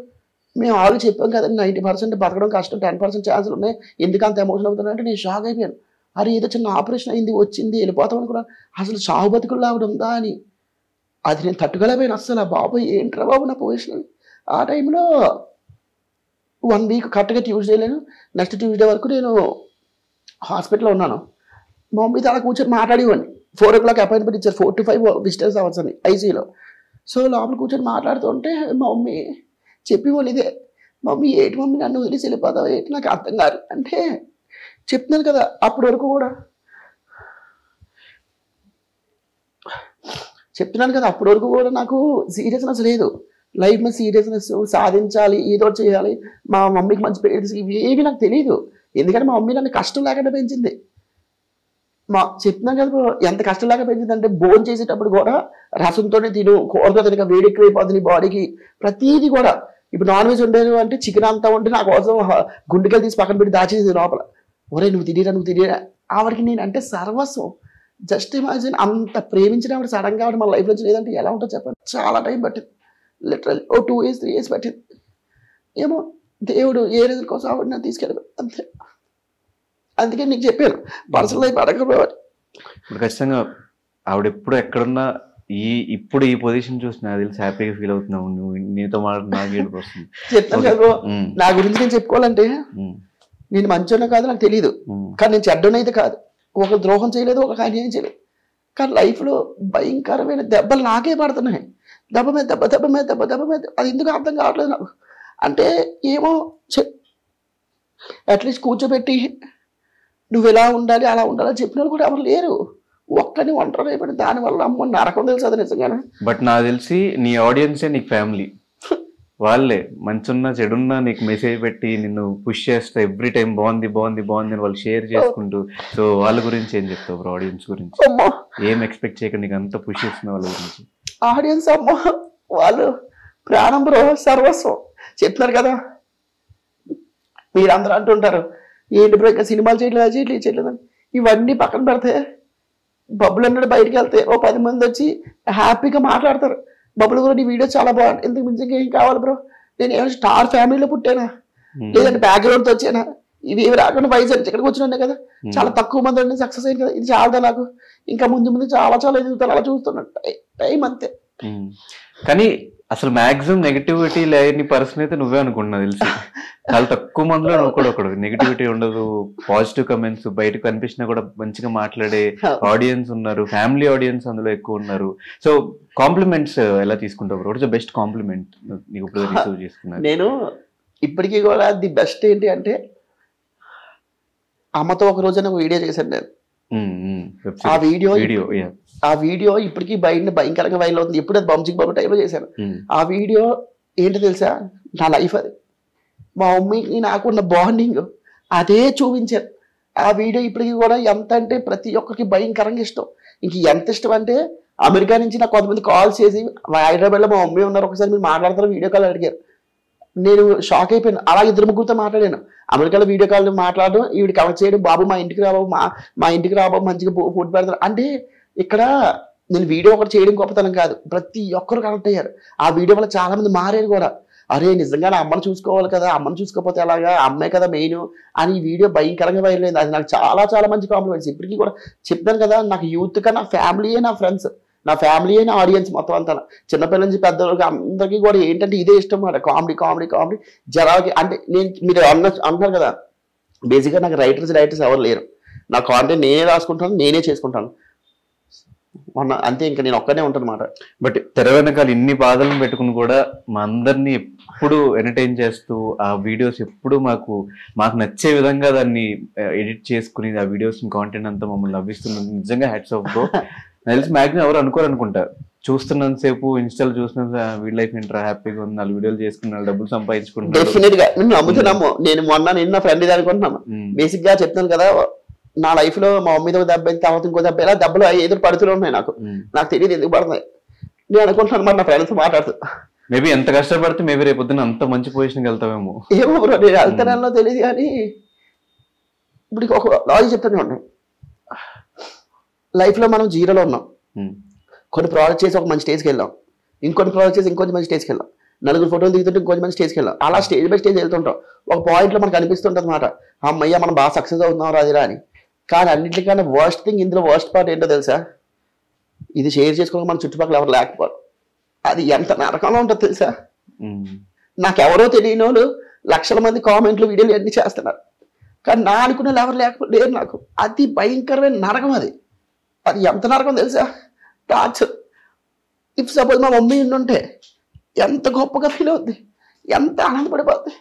మేము ఆల్రెడీ చెప్పాం కదండి 90% బతకడం కష్టం, 10% ఛాన్సులు ఉన్నాయి, ఎందుకు అంత ఎమోషన్ అవుతున్నా అంటే నేను షాక్ అయిపోయాను. అరే ఏదో చిన్న ఆపరేషన్ అయింది, వచ్చింది, వెళ్ళిపోతాం అనుకున్నాను. అసలు చావు బతుకుల్లో ఆవిడ ఉందా అని. అది నేను తట్టుకోలేకపోయాను అస్సలు. బాబు ఏంట్రా బాబు నా పొజిషన్. ఆ టైంలో 1 week కరెక్ట్గా ట్యూస్డే లేను, నెక్స్ట్ ట్యూస్డే వరకు నేను హాస్పిటల్లో ఉన్నాను. మా మమ్మీతో అలా కూర్చొని మాట్లాడేవాడిని 4 o'clock అపాయింట్మెంట్ ఇచ్చారు, 4 to 5 విజిటర్స్ అవర్స్ అని ఐసీయూలో. సో లోపల కూర్చొని మాట్లాడుతుంటే మా మమ్మీ చెప్పి వాళ్ళు ఇదే, మమ్మీ ఏంటి మమ్మీ నన్ను వదిలేసి వెళ్ళిపోతావు ఏంటి నాకు అర్థం కాదు అంటే, చెప్తున్నాను కదా అప్పటి వరకు కూడా నాకు సీరియస్నెస్ లేదు, లైఫ్ మీద సీరియస్నెస్, సాధించాలి ఏదో చేయాలి, మా మమ్మీకి మంచి పేరు ఇవేవి నాకు తెలియదు. ఎందుకంటే మా మమ్మీ నన్ను కష్టం లేకుండా పెంచింది. చెప్తున్నాను కదా ఎంత కష్టం లేక పెంచింది అంటే, భోజనం చేసేటప్పుడు కూడా రసంతోనే తిను, కూరతో తినక వేడి ఎక్కువైపోతుంది బాడీకి, ప్రతిదీ కూడా. ఇప్పుడు నాన్ వెజ్ ఉండేది అంటే చికెన్ అంతా ఉంటే నా కోసం గుండెకాయలు తీసి పక్కన పెట్టి దాచేది లోపల, ఒరే నువ్వు తినేరా. ఆవిడకి నేను అంటే సర్వస్వం. జస్ట్ ఇమాజిన్, అంత ప్రేమించిన ఆవిడ సడన్గా ఆవిడ మన లైఫ్లో లేదంటే ఎలా ఉంటుందో చెప్పండి. చాలా టైం పట్టింది, లిటరల్లీ 2 years 3 years పట్టింది. ఏమో దేవుడు ఏ రీజన్ కోసం ఆవిడ నన్ను తీసుకెళ్ళిపోయి అంతే. అందుకే నీకు చెప్పాను పర్సనల్ లైఫ్ అడగకపోవాలి. ఇప్పుడు ఖచ్చితంగా ఆవిడ ఎప్పుడు ఎక్కడున్నా ఇప్పుడు ఈ పొజిషన్ చూసి నాకు తెలిసి హ్యాపీగా ఫీల్ అవుతున్నావు నువ్వు, నీతో నాకు వస్తుంది. చెప్తాను కదా నా గురించి నేను చెప్పుకోవాలంటే, నేను మంచోనే కాదు నాకు తెలియదు, కానీ నేను చెడ్డనైతే కాదు, ఒక ద్రోహం చేయలేదు, ఒక అన్యాయం చేయలేదు. కానీ లైఫ్లో భయంకరమైన దెబ్బలు నాకే పడుతున్నాయి, దెబ్బ మీద దెబ్బ దెబ్బ మీద దెబ్బ దెబ్బ మీద. అది ఎందుకు అర్థం కావట్లేదు నాకు. అంటే ఏమో అట్లీస్ట్ కూర్చోబెట్టి నువ్వు ఎలా ఉండాలి అలా ఉండాలని చెప్పిన వాళ్ళు కూడా ఎవరు లేరు, ఒక్కని ఒంటరి అయిపోయి దానివల్ల అమ్మ నరకం తెలుసు అది నిజంగానే. బట్ నాకు తెలిసి నీ ఆడియన్సే నీకు ఫ్యామిలీ, వాళ్ళే మంచున్నా చెడున్నా నీకు మెసేజ్ పెట్టి నిన్ను పుష్ చేస్తా ఎవ్రీ టైం, బాగుంది బాగుంది బాగుంది అని వాళ్ళు షేర్ చేసుకుంటూ. సో వాళ్ళ గురించి ఏం చెప్తావు బ్రో, ఆడియన్స్ గురించి ఏం ఎక్స్పెక్ట్ చేయకుండా నీకు అంత పుష్ చేస్తున్న వాళ్ళ గురించి? ఆడియన్స్ అమ్మ వాళ్ళు ప్రాణం బ్రో, సర్వస్వం. చెప్తున్నారు కదా మీరందరూ అంటుంటారు ఏంటి బ్రో ఇంకా సినిమాలు చేయట్లేదు. ఇవన్నీ పక్కన పెడితే బబ్బులు అన్నాడు బయటికి వెళ్తే ఓ 10 మంది వచ్చి హ్యాపీగా మాట్లాడతారు, బబ్బులు కూడా నీ వీడియో చాలా బాగుంది, ఇంతకు మించి ఏం కావాలి బ్రో, నేను ఏమైనా స్టార్ ఫ్యామిలీలో పుట్టానా లేదంటే బ్యాక్గ్రౌండ్తో వచ్చానా, ఇవి ఏమి రాకుండా వైజాగ్ ఇక్కడికి వచ్చినా కదా, చాలా తక్కువ మంది సక్సెస్ అయింది కదా, ఇది చాలా నాకు ఇంకా ముందు చాలా ఎదుగుతాను అలా చూస్తున్నాను టైం అంతే. కానీ అసలు మాక్సిమం నెగిటివిటీ లేని పర్సన్ అయితే నువ్వే అనుకుంటున్నా తెలిసి. చాలా తక్కువ మందిలో నువ్వు కూడా ఒకడు, నెగిటివిటీ ఉండదు, పాజిటివ్ కమెంట్స్ బయటకు కనిపించినా కూడా మంచిగా మాట్లాడే ఆడియన్స్ ఉన్నారు, ఫ్యామిలీ ఆడియన్స్ అందులో ఎక్కువ ఉన్నారు. సో కాంప్లిమెంట్స్ ఎలా తీసుకుంటావు? What is the best compliment నీకు ఇప్పుడు రిసీవ్ చేసుకున్నాను? నేను ఇప్పటికీ కూడా ది బెస్ట్ ఏంటి అంటే, అమ్మతో ఒక రోజు నాకు వీడియో చేశాను నేను. ఆ వీడియో ఇప్పటికీ భయంకరంగా వైరల్ అవుతుంది. ఎప్పుడు అది బంచిక్ బాబు టైంలో చేశాను. ఆ వీడియో ఏంటో తెలుసా, నా లైఫ్ అది, మా మమ్మీకి నాకున్న బాండింగ్ అదే చూపించారు. ఆ వీడియో ఇప్పటికీ కూడా ఎంత అంటే ప్రతి ఒక్కరికి భయంకరంగా ఇష్టం. ఇంక ఎంత ఇష్టం అంటే, అమెరికా నుంచి నాకు కొంతమంది కాల్స్ చేసి, హైదరాబాద్లో మా మమ్మీ ఉన్నారు, ఒకసారి మీరు మాట్లాడతారు వీడియో కాల్ అడిగారు. నేను షాక్ అయిపోయాను. అలా 2-3 మాట్లాడాను. అమెరికాలో వీడియో కాల్ మాట్లాడడం, ఈవిడ కవర్ చేయడం, బాబు మా ఇంటికి రాబాబు, మా ఇంటికి రాబాబు మంచిగా ఫుడ్ పెడతారు అంటే. ఇక్కడ నేను వీడియో ఒకటి చేయడం గొప్పతనం కాదు, ప్రతి ఒక్కరు కనెక్ట్ అయ్యారు. ఆ వీడియో వల్ల చాలా మంది మారారు కూడా. అరే నిజంగానే అమ్మను చూసుకోవాలి కదా, అమ్మను చూసుకోకపోతే ఎలాగా, అమ్మే కదా మెయిన్ అని ఈ వీడియో భయంకరంగా వైరల్ అయింది. అది నాకు చాలా మంచి కాంప్లిమెంట్స్. ఇప్పటికీ కూడా చెప్తాను కదా, నాకు యూత్ కన్నా ఫ్యామిలీయే నా ఫ్రెండ్స్, నా ఫ్యామిలీ అయిన ఆడియన్స్ మొత్తం అంతా, చిన్నపిల్లల నుంచి పెద్దవాళ్ళకి అందరికీ కూడా ఏంటంటే ఇదే ఇష్టం అన్నమాట, కామెడీ జనాలకి. అంటే మీరు అంటున్నారు కదా, బేసిక్గా నాకు రైటర్స్ ఎవరు లేరు, నా కాంటెంట్ నేనే రాసుకుంటాను, నేనే చేసుకుంటాను అంతే, ఇంకా నేను ఒక్కనే ఉంటాను అన్నమాట. బట్ తెర వెనకాల ఇన్ని బాధలను పెట్టుకుని కూడా మా అందరినీ ఎప్పుడు ఎంటర్టైన్ చేస్తూ, ఆ వీడియోస్ ఎప్పుడు మాకు నచ్చే విధంగా దాన్ని ఎడిట్ చేసుకుని ఆ వీడియోస్ కాంటెంట్ అంతా మమ్మల్ని నవ్విస్తున్నది నిజంగా హ్యాట్స్ ఆఫ్ బ్రో. తెలిసి మ్యాక్సిమం ఎవరు అనుకోరనుకుంటా, చూస్తున్నంత సేపు ఇన్స్టాల్ చూస్తున్న వీడి లైఫ్ ఏంట్రా హ్యాపీగా ఉంది, 4 వీడియోలు చేసుకున్నాడు, డబ్బులు సంపాదించుకుంటున్నాడు. డెఫినెట్ గా నేను నమ్ముతున్నాము. నేను నిన్న ఫ్రెండ్ అనుకుంటున్నాను. బేసిక్ గా చెప్తున్నాను కదా, నా లైఫ్ లో మా మమ్మీతో దెబ్బ తర్వాత ఇంకో దెబ్బ, ఇలా దెబ్బలు ఎదురు పడుతూనే ఉన్నాయి. నాకు తెలియదు ఎందుకు పడుతున్నాయి. నేను అనుకుంటున్నాను మరి నా ఫ్రెండ్స్ మాట్లాడుతూ, మేబీ ఎంత కష్టపడితే మేబీ రేపు పొద్దున్న అంత మంచి పొజిషన్కి వెళ్తావేమో. ఏమో బ్రో, నేను వెళ్తానో తెలియదు. కానీ ఇప్పుడు ఒక లాజిక్ చెప్తానే ఉన్నాను, లైఫ్ లో మనం జీరోలో ఉన్నాం, కొన్ని ప్రాజెక్ట్ చేసి ఒక మంచి స్టేజ్కి వెళ్ళాం, ఇంకొన్ని ప్రాజెక్ట్ చేసి ఇంకొంచెం మంచి స్టేజ్కి వెళ్ళాం, 4 ఫోటోలు దిగుతుంటే ఇంకొంచెం మంచి స్టేజ్కి వెళ్ళాం. అలా స్టేజ్ బై స్టేజ్ వెళ్తుంటాం. ఒక పాయింట్లో మనకు అనిపిస్తుంటుంది అన్నమాట, అమ్మయ్య మనం బాగా సక్సెస్ అవుతున్నాం రాదిరా అని. కానీ అన్నింటికన్నా వర్స్ట్ థింగ్ ఇందులో, వర్స్ట్ పార్ట్ ఏంటో తెలుసా, ఇది షేర్ చేసుకోవడం మన చుట్టుపక్కల ఎవరు లేకపోవడం. అది ఎంత నరకంలో ఉంటుందో తెలుసా. నాకెవరో తెలియని వాళ్ళు లక్షల మంది కామెంట్లు వీడియోలు అన్నీ చేస్తున్నారు, కానీ నా అనుకున్న ఎవరు లేరు నాకు. అది భయంకరమైన నరకం. అది ఎంత నరకం తెలుసా, టార్చర్. ఇఫ్ సపోజ్ మా మమ్మీ ఉంటే ఎంత గొప్పగా ఫీల్ అవుద్ది, ఎంత ఆనందపడిపోద్ది.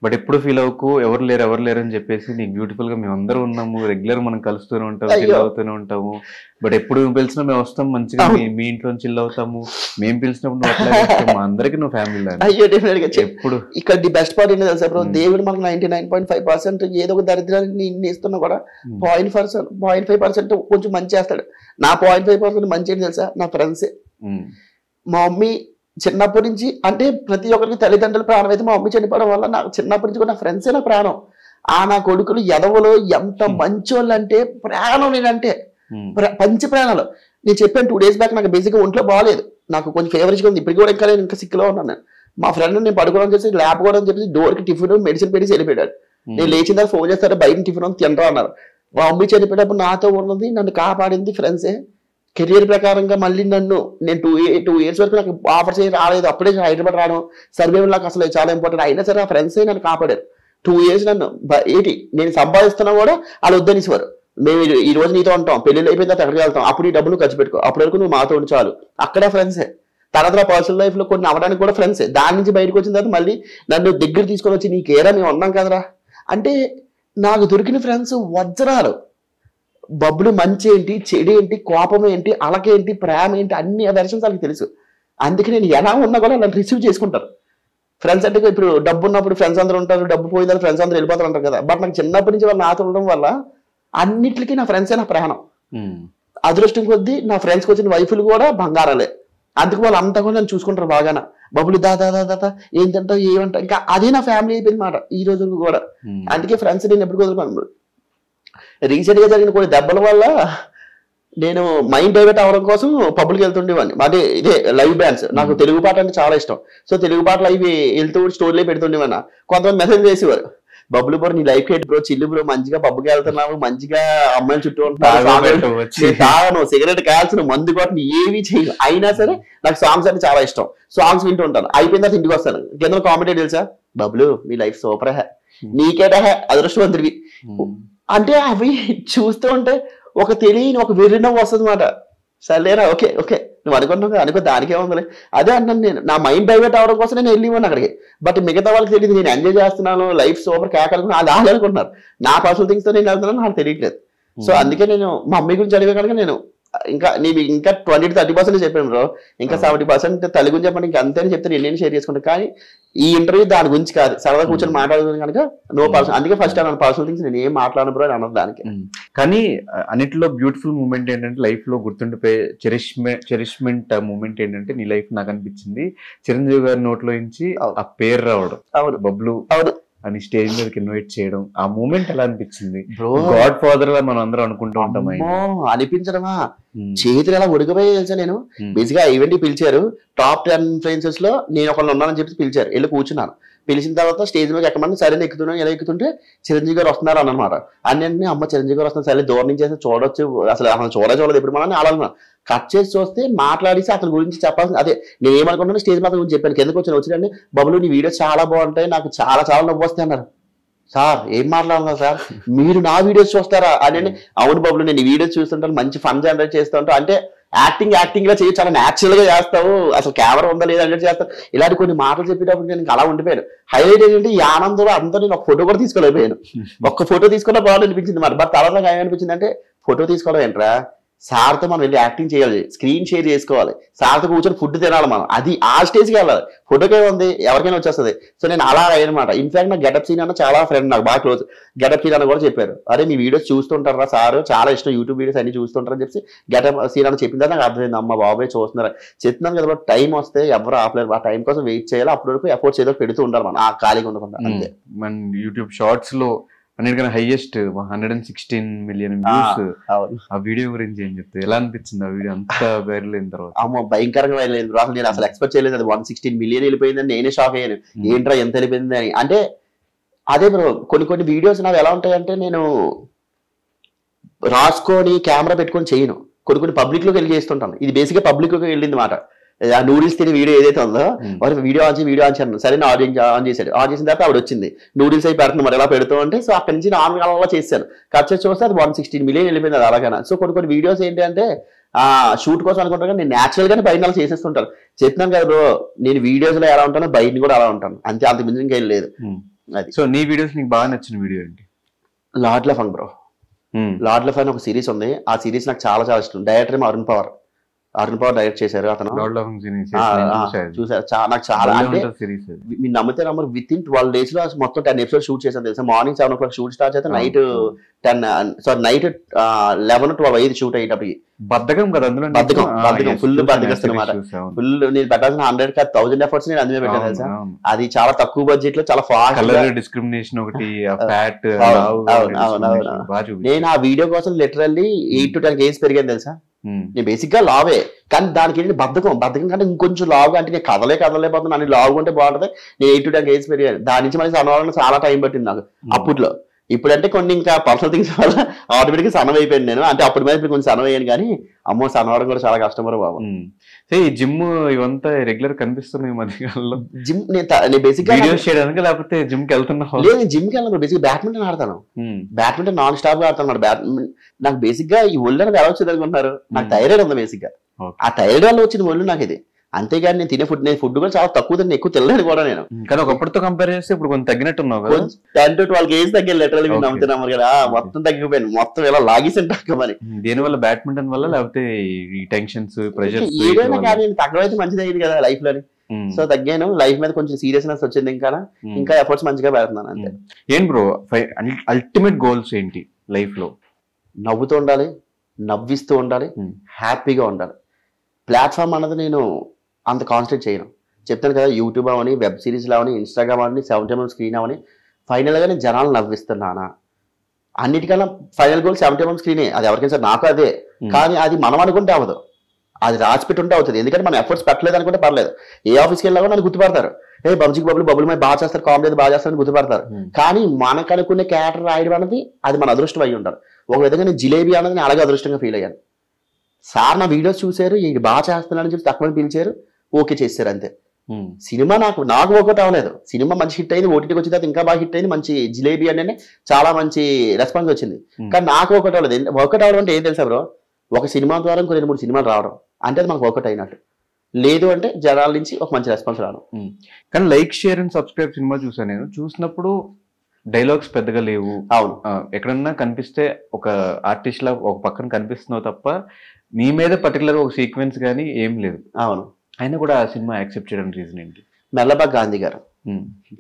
బట్ ఎప్పుడు ఫీల్ అవ్వకు ఎవరు లేరు అని చెప్పేసి నీకు బ్యూటిఫుల్ గా మేము అందరూ ఉన్నాము, రెగ్యులర్ మనం కలుస్తూనే ఉంటాము, చిల్ అవుతూనే ఉంటాము. బట్ ఎప్పుడు నువ్వు పిలిచినా మేము వస్తాం, మంచిగా మీ ఇంట్లో చిల్ అవుతాము. మేము పిలిచినప్పుడు నువ్వు అట్లా మా అందరికి నువ్వు ఫ్యామిలీ. అయ్యో డెఫినెట్ గా ఎప్పుడు ఇక్కడ ది బెస్ట్ పార్ట్ ఏంటో తెలుసా బ్రో, దేవుడు మనకు 99.5% ఏదో ఒక దరిద్రాన్ని ఇస్తున్నా కూడా 0.5% కొంచెం మంచి చేస్తాడు. నా 0.5% మంచి ఏంటి తెలుసా, నా ఫ్రెండ్సే. మా మమ్మీ చిన్నప్పటి నుంచి, అంటే ప్రతి ఒక్కరికి తల్లిదండ్రుల ప్రాణం అయితే మా మమ్మీ చనిపోవడం వల్ల నాకు చిన్నప్పటి నుంచి కూడా నా ఫ్రెండ్సే నా ప్రాణం. నా కొడుకులు ఎదవలో ఎంత మంచోళ్ళు అంటే ప్రాణం, నేనంటే పంచి ప్రాణాలు. నేను చెప్పాను 2 days బ్యాక్ నాకు బేసిక్గా ఒంట్లో బాగాలేదు, నాకు కొంచెం ఫేవరేజ్గా ఉంది. ఇప్పటికి కూడా ఇంకా సిక్లో ఉన్నాను నేను. మా ఫ్రెండ్ నేను పడుకోవడం చేసి ల్యాబ్ కూడా అని చెప్పి డోర్కి టిఫిన్ మెడిసిన్ పెట్టి వెళ్ళిపోయాడు. నేను లేచిన తర్వాత ఫోన్ చేస్తారా బయట టిఫిన్ తింటా అన్నారు. మా మమ్మీ చనిపోయేటప్పుడు నాతో ఉన్నది, నన్ను కాపాడింది ఫ్రెండ్సే. కెరియర్ ప్రకారంగా మళ్ళీ నేను 2 years వరకు నాకు ఆఫర్స్ ఏం రాలేదు. అప్పుడే హైదరాబాద్ రావడం, సర్వైవల్ నాకు అసలు చాలా ఇంపార్టెంట్. అయినా సరే ఆ ఫ్రెండ్సే నన్ను కాపాడారు. 2 years నన్ను నేను సంపాదిస్తున్నా కూడా వాళ్ళు వద్దనిసేవారు. మేము ఈ రోజు నీతో ఉంటాం, పెళ్ళిళ్ళు అయిపోయిన తర్వాత ఎక్కడికి వెళ్తాం, అప్పుడు ఈ డబ్బులు ఖర్చు పెట్టుకో, అప్పటి వరకు నువ్వు మాతో ఉండి చాలు. అక్కడ ఫ్రెండ్సే. తర్వాత పర్సనల్ లైఫ్ లో కొన్ని అవ్వడానికి కూడా ఫ్రెండ్సే. దాని నుంచి బయటకు వచ్చిన తర్వాత మళ్ళీ నన్ను దగ్గర తీసుకొని వచ్చి నీకేరా మేము ఉన్నాం కదరా అంటే నాకు దొరికిన ఫ్రెండ్స్ వజ్రాలు. బబ్బులు మంచి ఏంటి, చెడు ఏంటి, కోపం ఏంటి, అలకేంటి, ప్రేమ ఏంటి, అన్ని వెర్షన్స్ వాళ్ళకి తెలుసు. అందుకే నేను ఎలా ఉన్నా కూడా నన్ను రిసీవ్ చేసుకుంటారు. ఫ్రెండ్స్ అంటే ఇప్పుడు డబ్బు ఉన్నప్పుడు ఫ్రెండ్స్ అందరూ ఉంటారు, డబ్బు పోయిందని ఫ్రెండ్స్ అందరూ వెళ్ళిపోతారు అంటారు కదా. బట్ నాకు చిన్నప్పటి నుంచి వాళ్ళు నాతో ఉండడం వల్ల అన్నిటికీ నా ఫ్రెండ్సే నా ప్రాణం. అదృష్టం కొద్దీ నా ఫ్రెండ్స్కి వచ్చిన వైఫులు కూడా బంగారాలే. అందుకు వాళ్ళు అంతా కూడా నన్ను చూసుకుంటారు బాగానే. బబ్బులు దాదా ఏంటంటావు ఏమంటావు, ఇంకా అదే నా ఫ్యామిలీ అయిపోయింది మాట ఈ రోజు కూడా. అందుకే ఫ్రెండ్స్ నేను ఎప్పుడు వదులుకోను. రీసెంట్ గా జరిగిన కొన్ని దెబ్బల వల్ల నేను మైండ్ డైవర్ట్ అవ్వడం కోసం పబ్లిక్ వెళ్తుండేవాడిని. అదే ఇదే లైవ్ బ్యాండ్స్, నాకు తెలుగు పాట అంటే చాలా ఇష్టం. సో తెలుగు పాటలు అవి వెళ్తూ స్టోరీలో పెడుతుండేవాడిని. కొంతమంది మెసేజ్ చేసేవారు, బబ్బులు బ్రో నీ లైఫ్ ఏంటి బ్రో, చిల్లు బ్రో, మంచిగా పబ్కి వెళ్తున్నావు, మంచిగా అమ్మాయిల చుట్టూ ఉంటాను, సిగరెట్ కాల్సిన, మందు కొట్టిన, ఏవి చేయను. అయినా సరే నాకు సాంగ్స్ అంటే చాలా ఇష్టం. సాంగ్స్ వింటూ ఉంటాను. అయిపోయిన తర్వాత ఇంటికి వస్తాను. కింద కామెంట్ తెలుసా, బబ్బులు నీ లైఫ్ సూపర్ హే, నీకేట హే, అదృష్టవంతుడివి అంటే అవి చూస్తూ ఉంటే ఒక తెలియని ఒక వెర్రినవ్వు వస్తుంది మాట. సరేరా ఓకే నువ్వు అనుకో దానికే ఉందిలే. అదే అంటాను నేను, నా మైండ్ డైవర్ట్ అవడం కోసం నేను వెళ్ళిపోను అక్కడికి. బట్ మిగతా వాళ్ళకి తెలియదు నేను ఎంజాయ్ చేస్తున్నాను, లైఫ్ సూపర్ కేకలుకున్నాను, అది వాళ్ళు అనుకుంటున్నారు. నా పర్సనల్ థింగ్స్ తో నేను వెళ్తున్నాను, నాకు తెలియట్లేదు. సో అందుకే నేను మా మమ్మీ గురించి అడిగే కనుక నేను ఇంకా 20-30% చెప్పాను బ్రో, ఇంకా 70% తల్లి గురించి చెప్పండి, ఇంకా అంతే చెప్తాను, ఎన్ని షేర్ చేసుకుంటాను. కానీ ఈ ఇంటర్వ్యూ దాని గురించి కాదు, సరదా కూర్చొని మాట్లాడుతుంది కనుక నో పర్సనల్. అందుకే ఫస్ట్ నా పర్సనల్ థింగ్స్ నేను ఏం మాట్లాడను బ్రో అని అన్నది దానికి. కానీ అన్నిటిలో బ్యూటిఫుల్ మూమెంట్ ఏంటంటే, లైఫ్ లో గుర్తుండిపోయే చెరిష్మెంట్ మూమెంట్ ఏంటంటే, నీ లైఫ్ నాకు అనిపించింది చిరంజీవి గారి నోట్లో నుంచి ఆ పేరు రావడం, బబ్లు అని స్టేజ్ మీదకి ఇన్వైట్ చేయడం. ఆ మూమెంట్ ఎలా అనిపించింది? గాడ్ ఫాదర్ గా మనం అందరం అనుకుంటూ ఉంటాం. అనిపించడమా, చేతులు ఎలా ఉడికిపోయి తెలుసా. నేను బేసిక్ గా ఈవెంట్ పిలిచారు, టాప్ 10 ఇన్ఫ్లుయెన్సర్స్ లో నేను ఒకళ్ళు ఉన్నానని చెప్పి పిలిచారు. వెళ్ళి కూర్చున్నాను. పిలిచిన తర్వాత స్టేజ్ మీద ఎక్కమని సరే ఎక్కుతున్నాను. ఎలా ఎక్కుతుంటే చిరంజీవి గారు వస్తున్నారు అన్నమాట. అన్నీ అమ్మ చిరంజీవి గారు వస్తున్నారు, సరే దూరం నుంచి చూడొచ్చు, అసలు చూడలేదు ఎప్పుడు మనం అలా కట్ చేసి చూస్తే మాట్లాడేసి అతని గురించి చెప్పాల్సింది. అదే నేను ఏమనుకుంటున్నాను, స్టేజ్ మీద గురించి చెప్పాను. కిందకు వచ్చినండి, బబ్బులు నీ వీడియోస్ చాలా బాగుంటాయి, నాకు చాలా నవ్వు వస్తాయి అన్నారు. సార్ ఏం మాట్లాడుతున్నారు సార్, మీరు నా వీడియోస్ చూస్తారా అని. అవును బబ్బులు నేను ఈ వీడియోస్ చూస్తుంటాను, మంచి ఫన్ జనరేట్ చేస్తూ ఉంటాను. అంటే యాక్టింగ్ గా చేయొచ్చు, చాలా న్యాచురల్ గా చేస్తావు, అసలు కెమెరా ఉందా లేదా అంటే చేస్తావు. ఇలాంటి కొన్ని మాటలు చెప్పేటప్పుడు నేను అలా ఉండిపోయాను. హైలైట్ ఏంటంటే ఈ ఆనందంలో అందరూ నేను ఒక ఫోటో కూడా తీసుకోలేకపోయాను. ఒక్క ఫోటో తీసుకున్నా బాగా అనిపించింది మాట. బట్ తర్వాత ఏమనిపించింది అంటే, ఫోటో తీసుకోవడం ఏంట్రా, సార్తో మనం వెళ్ళి యాక్టింగ్ చేయాలి, స్క్రీన్ షేర్ చేసుకోవాలి, సార్తో కూర్చొని ఫుడ్ తినాలి మనం, అది ఆ స్టేజ్కి వెళ్ళాలి. ఫోటోకే ఉంది ఎవరికైనా వచ్చేస్తుంది. సో నేను అలా అయ్యనమాట. ఇన్ఫాక్ట్ నాకు గెటప్ సీన్ అన్న చాలా ఫ్రెండ్, నాకు బాగా క్లోజ్ గెటప్ సీన్ అన్న కూడా చెప్పారు, అరే మీ వీడియోస్ చూస్తుంటారా సార్, చాలా ఇష్టం యూట్యూబ్ వీడియోస్ అన్ని చూస్తుంటారని చెప్పి గెటప్ సీన్ అని చెప్పిన తర్వాత నాకు అర్థమైంది, అమ్మ బాబాయ్ చూస్తున్నారు చెప్తున్నాను కదా. టైం వస్తే ఎవరు ఆపలేరు, ఆ టైం కోసం వెయిట్ చేయాలి. అప్పటి వరకు ఎఫర్ట్స్ ఏదో పెడుతూ ఉండాలి మనం, ఆ ఖాళీగా ఉండకుండా. అంతే. మన యూట్యూబ్ షార్ట్స్ లో అన్నిటికన్నా హైయెస్ట్ 116 million వ్యూస్. ఆ వీడియో గురించి ఏం చెప్తే ఎలా అనిపించింది? ఆ వీడియో అంత వైరల్ అయిన తర్వాత అమ్మో భయంకరంగా వైరల్ అయింది. అసలు నేను అసలు ఎక్స్పెక్ట్ చేయలేదు అది 116 million వెళ్ళిపోయిందని. నేనే షాక్ అయ్యాను, ఏంట్రా ఎంత వెళ్ళిపోయింది అని. అంటే అదే బ్రో, కొన్ని వీడియోస్ నాకు ఎలా ఉంటాయంటే, నేను రాసుకొని కెమెరా పెట్టుకొని చేయను, కొన్ని పబ్లిక్ లోకి వెళ్ళి చేస్తుంటాను. ఇది బేసిక్గా పబ్లిక్ లోకి వెళ్ళింది మాట. ఆ నూడిల్స్ తిని వీడియో ఏదైతే ఉందో వాడు వీడియో ఆన్ చేయను సరే ఆన్ చేశాడు. ఆన్ చేసిన తర్వాత ఆవిడ వచ్చింది నూడిల్స్ అయి పెడుతుంది మరి ఎలా పెడుతూ అంటే సో అక్కడి నుంచి నార్మల్ చేశాను. కట్ చేసి చూస్తే అది 116 మిలియన్ వెళ్ళిపోయింది అది అలాగైనా. సో కొన్ని వీడియోస్ ఏంటి అంటే షూట్ కోసం అనుకుంటాను కానీ నేను న్యాచురల్ గానే బయట అలా చేసేస్తుంటాను. చెప్తున్నాను కదా బ్రో నేను వీడియోస్ లో ఎలా ఉంటానో బయట కూడా అలా ఉంటాను అంతే, అంత మించి ఇంకేం లేదు. అది సో నీ వీడియోస్ నీకు బాగా నచ్చిన వీడియో ఏంటి? Lord Lafang bro. Lord Lafang ఒక సిరీస్ ఉంది, ఆ సిరీస్ నాకు చాలా చాలా ఇష్టం. డైరెక్టర్ ఏమో అరుణ్ పవర్ డైరెక్ట్ చేశారు అతను. చూసారు నాకు చాలా అంటే మీరు నమ్మితే నమ్మరు విత్ ఇన్ 12 days లో మొత్తం 10 episodes షూట్ చేశాను తెలుసా. మార్నింగ్ 7 o'clock షూట్ స్టార్ట్ అయితే నైట్ 11-12 అయ్యేది షూట్ అయ్యేటప్పటికి. బద్దకం కదా అందులో, బద్దకం ఫుల్ బద్దకిస్తున్నమాట. ఫుల్ నేను పెట్టాల్సిన 100,000 efforts నేను అందులో పెట్టాను తెలుసా. అది చాలా తక్కువ బడ్జెట్ లో చాలా ఫాస్ట్ డిస్క్రిమినేషన్ ఒకటి ఫ్యాట్. నేను ఆ వీడియో కోసం లిటరల్లీ 8 to 10 kgs పెరిగాను తెలుసా. నేను బేసిక్ గా లావే కానీ దానికి ఏంటి బద్దకం కంటే ఇంకొంచెం లావుగా అంటే నేను కదలేకపోతున్నాను నన్ను లావుగా ఉంటే బాగుంటుంది. నేను 8 to 10 kgs పెరిగాను. దాని నుంచి మనకి సన్నవాళ్ళని చాలా టైం పట్టింది నాకు అప్పట్లో. ఇప్పుడంటే కొన్ని ఇంకా పర్సనల్ థింగ్స్ వల్ల ఆటోమేటిక్ గా సన్నం అయిపోయాను నేను. అంటే అప్పుడు మీద ఇప్పుడు కొంచెం సన్నం అయ్యాను కానీ అమ్మో సన్నవడం కూడా చాలా కష్టమరు బాబు. ఈ జిమ్ ఇవంతా రెగ్యులర్ కనిపిస్తున్నాయి మధ్యకాలంలో. జిమ్ నేను బేసిక్ గా చేయడానికి లేకపోతే జిమ్ కి వెళ్తున్నా? లేదు నేను జిమ్ కి వెళ్ళను బేసిక్ బ్యాడ్మింటన్ ఆడతాను. బ్యాడ్మింటన్ నాన్ స్టాప్ గా ఆడతాను. నాకు బేసిక్ గా ఈ ఒళ్ళు అనేది ఎలా వచ్చింది అనుకుంటున్నారు, నాకు థైరాయిడ్ ఉంది బేసిక్ గా. ఆ థైరాయిడ్ వల్ల వచ్చిన ఒళ్ళు నాకు ఇది. అంతేగాని నేను తినే ఫుడ్ కూడా చాలా తక్కువ తిని ఎక్కువ తినలేదు కూడా నేను. కానీ ఒకప్పటితో కంపేర్ చేస్తే ఇప్పుడు కొంచెం తగ్గినట్టు ఉన్నావు కదా. 10 to 12 kgs తగ్గి లిటరల్ మీరు నమ్ముతున్నాము కదా. మొత్తం తగ్గిపోయాను మొత్తం ఇలా లాగేసి మరి. దేని వల్ల? బ్యాడ్మింటన్ వల్ల లేకపోతే ఈ టెన్షన్స్ ప్రెషర్? ఏదైనా కానీ తగ్గడైతే మంచిది అయ్యింది కదా లైఫ్ లోని. సో తగ్గాను, లైఫ్ మీద కొంచెం సీరియస్నెస్ వచ్చింది, ఇంకా ఎఫర్ట్స్ మంచిగా పెడుతున్నాను అంతే. ఏం బ్రో అల్టిమేట్ గోల్స్ ఏంటి లైఫ్ లో? నవ్వుతూ ఉండాలి, నవ్విస్తూ ఉండాలి, హ్యాపీగా ఉండాలి. ప్లాట్ఫామ్ అన్నది నేను అంత కాన్సన్ట్రేట్ చేయను. చెప్తాను కదా యూట్యూబ్ అవని, వెబ్ సిరీస్లో అవని, ఇన్స్టాగ్రామ్ అవని, 70mm స్క్రీన్ అవని, ఫైనల్గా నేను జనాలు నవ్విస్తున్నానా అన్నిటికన్నా ఫైనల్ గోల్ 70mm స్క్రీనే. అది ఎవరికైనా సరే నాకు అదే. కానీ అది మనం అనుకుంటే అవ్వదు, అది రాసిపెట్టి ఉంటే అవుతుంది. ఎందుకంటే మనం ఎఫర్ట్స్ పెట్టలేదు అనుకుంటే పర్లేదు. ఏ ఆఫీస్కి వెళ్ళినా కూడా నన్ను గుర్తుపడతారు. బబ్జీకి బబుల్ మై బాగా చేస్తారు, కామెడీ బాగా చేస్తారని గుర్తుపడతారు. కానీ మనకు అనుకునే క్యారెక్టర్ రాయడం అనేది అది మన అదృష్టం అయి ఉంటారు. ఒక విధంగా నేను జిలేబీ అన్నది నేను అలాగే అదృష్టంగా ఫీల్ అయ్యాను. సార్ నా వీడియోస్ చూశారు, ఇది బాగా చేస్తున్నారని చెప్పి తక్కువ పిలిచారు, ఓకే చేశారు అంతే. సినిమా నాకు వర్కౌట్ అవ్వలేదు. సినిమా మంచి హిట్ అయింది, ఓటీటీకి వచ్చిన తర్వాత ఇంకా బాగా హిట్ అయింది, మంచి జిలేబీ అంటే చాలా మంచి రెస్పాన్స్ వచ్చింది. కానీ నాకు వర్కౌట్ అవ్వలేదు. వర్కౌట్ అవ్వడం అంటే ఏం తెలుసా బ్రో, ఒక సినిమా ద్వారా ఇంకో 2-3 సినిమాలు రావడం అంటే అది మనకు వర్కౌట్ అయినట్టు. లేదు అంటే జనాల నుంచి ఒక మంచి రెస్పాన్స్ రావడం. కానీ like share and subscribe cinema చూసాను నేను. చూసినప్పుడు డైలాగ్స్ పెద్దగా లేవు. అవును, ఎక్కడన్నా కనిపిస్తే ఒక ఆర్టిస్ట్ లా ఒక పక్కన కనిపిస్తున్నావు తప్ప నీ మీద పర్టికులర్ ఒక సీక్వెన్స్ కానీ ఏం లేదు. అవును, అయినా కూడా ఆ సినిమా యాక్సెప్ట్ చేయడానికి రీజన్ ఏంటి? మెల్లబాగ్ గాంధీ గారు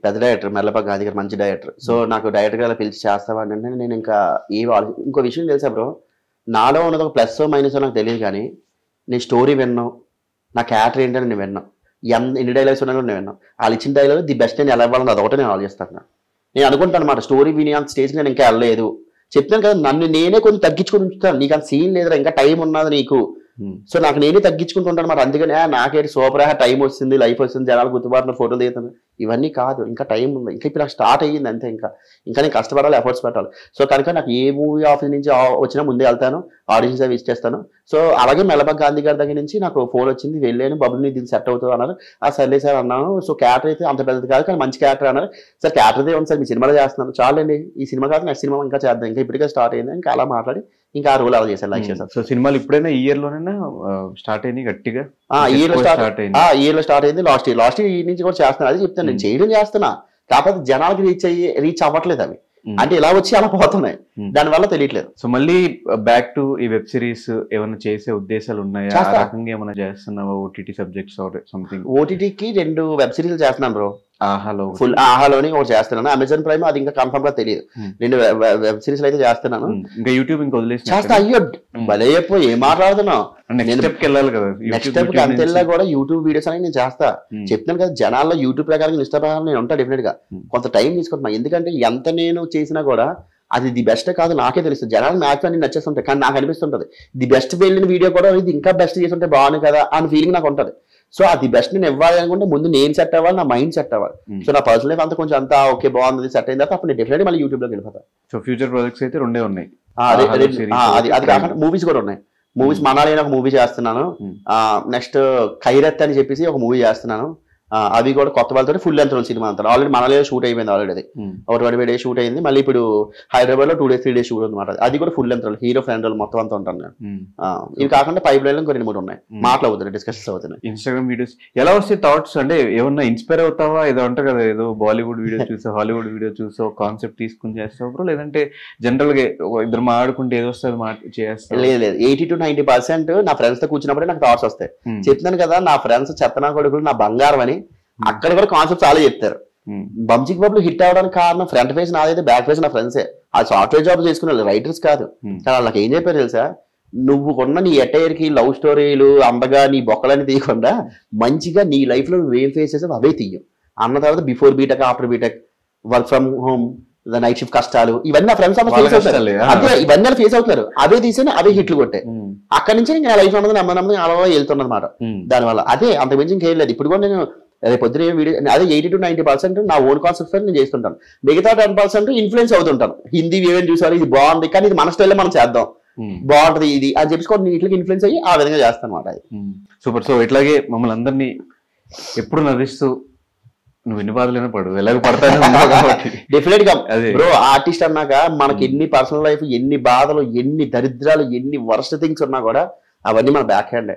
పెద్ద డైరెక్టర్, మెల్లబాగ్ గాంధీ గారు మంచి డైరెక్టర్. సో నాకు డైరెక్టర్ గారు పిలిచి చేస్తామంటే నేను ఇంకా ఇంకో విషయం తెలుసా బ్రో, నాలో ఉన్నది ఒక ప్లస్ మైనస్ నాకు తెలియదు కానీ నేను స్టోరీ విన్నాను, నా క్యారెక్టర్ ఏంటని నేను విన్నాను, ఎన్ని డైలాగ్స్ ఉన్నా కూడా నేను విన్నాను. వాళ్ళు ఇచ్చిన డైలాగ్ ది బెస్ట్ నేను ఎలా ఇవ్వాలని అదొకటే నేను ఆలోచిస్తాను. నేను అనుకుంటాను అనమాట స్టోరీ విని అంత స్టేజ్కి నేను ఇంకా వెళ్ళలేదు. చెప్తాను కదా నన్ను నేనే కొంచెం తగ్గించుకుని ఉంచుతాను. నీకు అంత సీన్ లేదురా, ఇంకా టైం ఉన్నది నీకు. సో నాకు నేనే తగ్గించుకుంటుంటాను మరి. అందుకని నాకేంటి సూపర్ టైం వస్తుంది, లైఫ్ వస్తుంది, జనాలు గుర్తుపడుతున్న ఫోటోలు దిగుతాను, ఇవన్నీ కాదు. ఇంకా టైం ఉంది, ఇంకా ఇప్పుడు నాకు స్టార్ట్ అయ్యింది అంతే. ఇంకా నేను కష్టపడాలి, ఎఫర్ట్స్ పెట్టాలి. సో కనుక నాకు ఏ మూవీ ఆఫీస్ నుంచి వచ్చినా ముందే వెళ్తాను, ఆడిషన్స్ అవి ఇచ్చేస్తాను. సో అలాగే మెల్లబాగ్ గాంధీ గారి దగ్గర నుంచి నాకు ఫోన్ వచ్చింది, వెళ్ళాను, బబుల్ని దీన్ని సెట్ అవుతుంది అన్నారు. సర్లే సార్ అన్నాను. సో క్యారెక్టర్ అయితే అంత పెద్దది కాదు కానీ మంచి క్యారెక్టర్ అన్నారు. సార్ క్యారెక్టర్ ఉంది సార్, మీ సినిమాలో చేస్తున్నాను, చాలండి ఈ సినిమా కాదు నెక్స్ట్ సినిమా ఇంకా చేద్దాం, ఇంకా ఇప్పటికే స్టార్ట్ అయింది. ఇంకా అలా మాట్లాడి ఇంకా ఆ రోల్ అలా చేశాను, లైక్ చేశాను. సో సినిమాలు ఇప్పుడైనా ఈ ఇయర్ లోనైనా స్టార్ట్ అయింది గట్టిగా? ఈ ఇయర్ లో స్టార్ట్ అయింది. లాస్ట్ ఇయర్ నుంచి కూడా చేస్తున్నాను. అది చెప్తాను, నేను చేయడం చేస్తున్నా, కాకపోతే జనాలకి రీచ్ అవ్వట్లేదు అవి. అంటే ఇలా వచ్చి అలా పోతున్నాయి, దానివల్ల తెలియట్లేదు. సో మళ్ళీ బ్యాక్ టు ఈ వెబ్ సిరీస్ ఏమైనా చేసే ఉద్దేశాలు ఉన్నాయా? ఆ రకంగా ఏమైనా చేస్తున్నావా? OTT subjects or something? ఓటీటీకి 2 వెబ్ సిరీస్ చేస్తున్నాను బ్రో. ఆహాలో ఆహాలోని ఒకటి చేస్తున్నాను, అమెజాన్ ప్రైమ్ అది ఇంకా కన్ఫర్మ్ గా తెలియదు. 2 వెబ్ సిరీస్ అయితే చేస్తున్నాను. ఇంకా యూట్యూబ్ ఇంకా వదిలేసి చేస్తా. అయ్యో భలే చెప్పు, ఏం మాట్లాడుతున్నావు. వెళ్ళాలి కదా నెక్స్ట్ స్టెప్ కి అంతెల్లా కూడా యూట్యూబ్ వీడియోస్ అనేది నేను చేస్తా. చెప్తాను కదా జనాల్లో యూట్యూబ్ ప్రకారం ఇన్స్టా ప్రకారం నేను ఉంటా డెఫినెట్ గా. కొంత టైం తీసుకుంటున్నా, ఎందుకంటే ఎంత నేను చేసినా కూడా అది ది బెస్ట్ కాదు నాకే తెలుస్తుంది. జనాలు మ్యాక్స్ అన్ని నచ్చేస్తుంటాయి, కానీ నాకు అనిపిస్తుంటది ది బెస్ట్ వెళ్ళిన వీడియో కూడా ఇది ఇంకా బెస్ట్ చేస్తుంటే బాగుంది కదా అని ఫీలింగ్ నాకు ఉంటుంది. సో అది బెస్ట్ నేను ఇవ్వాలి అనుకుంటే ముందు నేను సెట్ అవ్వాలి, నా మైండ్ సెట్ అవ్వాలి. సో నా పర్సనల్ లైఫ్ అంతా కొంచెం అంతా ఓకే బాగుంది సెట్ అయిన తర్వాత అప్పుడు నేను డెఫినెట్లీ మళ్ళీ యూట్యూబ్ లోకి వెళ్ళిపోతాను. సో ఫ్యూచర్ ప్రాజెక్ట్స్ అయితే 2 ఉన్నాయి. అది కాకుండా మూవీస్ కూడా ఉన్నాయి. మూవీస్ మనాలి అని ఒక మూవీ చేస్తున్నాను, నెక్స్ట్ ఖైరత్ అని చెప్పేసి ఒక మూవీ చేస్తున్నాను. అవి కూడా కొత్త వాళ్ళతో ఫుల్ లెంత్ సినిమా అంటారు. ఆల్రెడీ మనలో షూట్ అయిపోయింది, ఆల్రెడీ ఒక 25 days షూట్ అయింది. మళ్ళీ ఇప్పుడు హైదరాబాద్ లో 2 days 3 days షూట్ అనమాట. అది కూడా ఫుల్ లెంత్ హీరో ఫ్రెండ్ మొత్తం అంతా ఉంటాను నేను. ఇవి కాకుండా పైప్ లైన్ లో కొన్ని 3 ఉన్నాయి, మాట్లాడుతున్నాయి, డిస్కషన్స్ అవుతున్నాయి. ఇన్స్టాగ్రామ్ వీడియోస్ ఎలా వస్తాయి థాట్స్? అంటే ఏమన్నా ఇన్స్పైర్ అవుతావా? ఏదో అంటారు కదా, ఏదో బాలీవుడ్ వీడియో చూసో హాలీవుడ్ వీడియో చూసో కాన్సెప్ట్ తీసుకుని చేస్తావు బ్రో, లేదంటే జనరల్ గా ఇద్దరు మాట్లాడుకుంటే ఏదో వస్తుంది చేస్తావు? లేదు, 80 to 90% నా ఫ్రెండ్స్ తో కూర్చున్నప్పుడే నాకు థాట్స్ వస్తాయి. చెప్తున్నాను కదా, నా ఫ్రెండ్స్ చెత్తనా కొడుకులు నా బంగారం అని. అక్కడ కూడా కాన్సెప్ట్ చాలా చెప్తారు. బంచిక్ బబ్లు హిట్ అవడానికి కారణం ఫ్రంట్ ఫేస్ నాదైతే బ్యాక్ ఫేస్ నా ఫ్రెండ్సే. ఆ సాఫ్ట్వేర్ జాబ్ చేసుకునే రైటర్స్ కాదు. కానీ వాళ్ళకి ఏం చెప్పారు తెలుసా, నువ్వు కొన్న నీ అటైర్ కి లవ్ స్టోరీలు అందగా నీ బొక్కలని తీయకుండా మంచిగా నీ లైఫ్ లో నువ్వు ఏం ఫేస్ చేసావు అవే తీయం అన్న తర్వాత before BTech after BTech work from home night shift కష్టాలు ఇవన్నీ నా ఫ్రెండ్స్ అదే ఇవన్నీ ఫేస్ అవుతున్నారు. అవే తీసేనే అవే హిట్లు కొట్టాయి. అక్కడి నుంచి నా లైఫ్ అన్నది నమ్మది అలా వెళ్తున్నది అనమాట. దానివల్ల అదే అంత మించి ఇంకేం లేదు. ఇప్పుడు కూడా నేను అదే పొద్దున వీడియో అదే 80 to 90% నా ఓన్ కాన్సెప్ట్స్ నేను చేస్తుంటాను. మిగతా 10% ఇన్ఫ్లుయెన్స్ అవుతుంటాను. హిందీ ఏమేమి చూసారు, ఇది బాగుంది కానీ ఇది మన స్టైల్లో మనం చేద్దాం, బాగుంటది ఇది అని చెప్పి ఇట్లకి ఇన్ఫ్లుయెన్స్ అయ్యి ఆ విధంగా చేస్తాను అనమాట. సూపర్. సో ఇట్లాగే మమ్మల్ని అందరినీ ఎప్పుడు నవ్విస్తూ నువ్వు ఎన్ని బాధలైనా పడు, ఎలాగ పడతాను డెఫినెట్ గా బ్రో. ఆర్టిస్ట్ అన్నాక మనకి ఎన్ని పర్సనల్ లైఫ్, ఎన్ని బాధలు, ఎన్ని దరిద్రాలు, ఎన్ని వర్స్ట్ థింగ్స్ ఉన్నా కూడా అవన్నీ మన బ్యాక్ హ్యాండ్.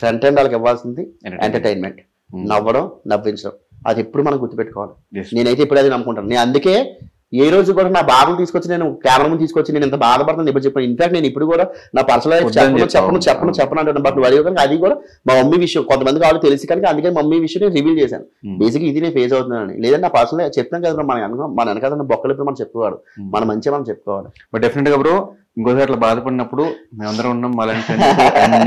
ఫ్రంట్ హ్యాండ్ వాళ్ళకి ఇవ్వాల్సింది ఎంటర్టైన్మెంట్, నవ్వడం, నవ్వించడం. అది ఎప్పుడు మనం గుర్తుపెట్టుకోవాలి. నేనైతే ఇప్పుడు అది నమ్ముకుంటాను. నేను అందుకే ఏ రోజు కూడా నా బాధను తీసుకొచ్చి నేను కెమెరా ముందు తీసుకొచ్చి నేను ఎంత బాధపడుతున్నాను ఇప్పుడు చెప్పాను. ఇన్ఫాక్ట్ నేను ఇప్పుడు కూడా నా పర్సనల్ లైఫ్ చెప్పను అంటున్నాను. బట్ నువ్వు అడిగి అది కూడా మా మమ్మీ విషయం కొంతమంది వాళ్ళు తెలిసి కనుక అందుకని మమ్మీ విషయం నేను రివీల్ చేశాను. బేసిక్ ఇది నేను ఫేస్ అవుతున్నాను. లేదంటే నా పర్సనల్ చెప్తాను కదా మన వెనకాల బొక్కలు ఇప్పుడు మనం చెప్పుకోవాలి, మన మంచిగా మనం చెప్పుకోవాలి. బట్ డెఫినెట్ గా బ్రో ఇంకోసారి అట్లా బాధపడినప్పుడు మేమందరం ఉన్నాం, అలాంటి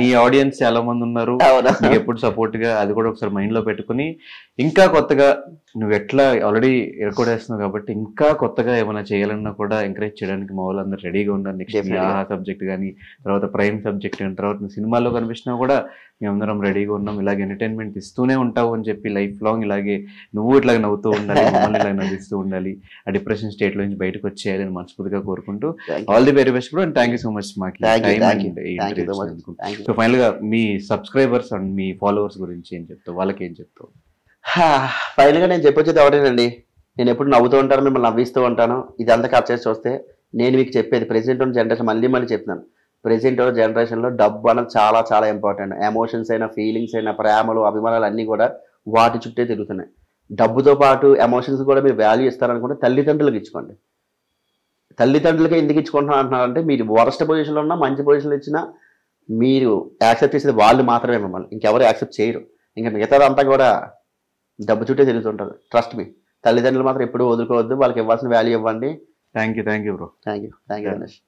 నీ ఆడియన్స్ చాలా మంది ఉన్నారు, నీకు ఎప్పుడు సపోర్ట్ గా అది కూడా ఒకసారి మైండ్ లో పెట్టుకుని ఇంకా కొత్తగా నువ్వు ఎట్లా ఆల్రెడీ రికార్డ్ కాబట్టి ఇంకా కొత్తగా ఏమైనా చేయాలన్నా కూడా ఎంకరేజ్ చేయడానికి మా వాళ్ళందరూ రెడీగా ఉన్నారు. నెక్స్ట్ ఆహా సబ్జెక్ట్ కానీ తర్వాత ప్రైమ్ సబ్జెక్ట్ కానీ తర్వాత సినిమాల్లో కనిపించినా కూడా మేమందరం రెడీగా ఉన్నాం. ఇలాగే ఎంటర్టైన్మెంట్ ఇస్తూనే ఉంటావు అని చెప్పి లైఫ్ లాంగ్ ఇలాగే నువ్వు ఇట్లాగే నవ్వుతూ ఉండాలి, మమ్మల్ని ఇలాగే నవ్విస్తూ ఉండాలి, ఆ డిప్రెషన్ స్టేట్ లో నుంచి బయటకు వచ్చేయాలని మనస్ఫూర్తిగా కోరుకుంటూ all the very best. And thank you so much మాకు. సో ఫైనల్ గా మీ సబ్స్క్రైబర్స్ అండ్ మీ ఫాలోవర్స్ గురించి ఏం చెప్తావు, వాళ్ళకి ఏం చెప్తావు? ఫైనల్ గా నేను చెప్పొచ్చేది ఒకటేనండి, నేను ఎప్పుడు నవ్వుతూ ఉంటాను, మిమ్మల్ని నవ్విస్తూ ఉంటాను. ఇదంతా కట్ చేసి చూస్తే నేను మీకు చెప్పేది ప్రెసెంట్ ఉన్న జనరేషన్ మళ్ళీ చెప్తున్నాను. ప్రెసెంట్ జనరేషన్ లో డబ్బు అనేది చాలా చాలా ఇంపార్టెంట్. ఎమోషన్స్ అయినా, ఫీలింగ్స్ అయినా, ప్రేమలు, అభిమానాలు అన్నీ కూడా వాటి చుట్టే తిరుగుతున్నాయి. డబ్బుతో పాటు ఎమోషన్స్ కూడా మీరు వాల్యూ ఇస్తారనుకుంటే తల్లిదండ్రులకు ఇచ్చుకోండి. తల్లిదండ్రులకే ఎందుకు ఇచ్చుకుంటున్నాను అంటున్నారంటే మీరు వరస్ట్ పొజిషన్లో ఉన్నా, మంచి పొజిషన్లో ఇచ్చినా మీరు యాక్సెప్ట్ చేసేది వాళ్ళు మాత్రమే, మిమ్మల్ని ఇంకెవరు యాక్సెప్ట్ చేయరు. ఇంకా మిగతాదంతా కూడా డబ్బు చుట్టే తిరుగుతుంటుంది. ట్రస్ట్ మీ, తల్లిదండ్రులు మాత్రం ఎప్పుడూ వదులుకోవద్దు, వాళ్ళకి ఇవ్వాల్సిన వాల్యూ ఇవ్వండి. Thank you bro. Thank you Ganesh.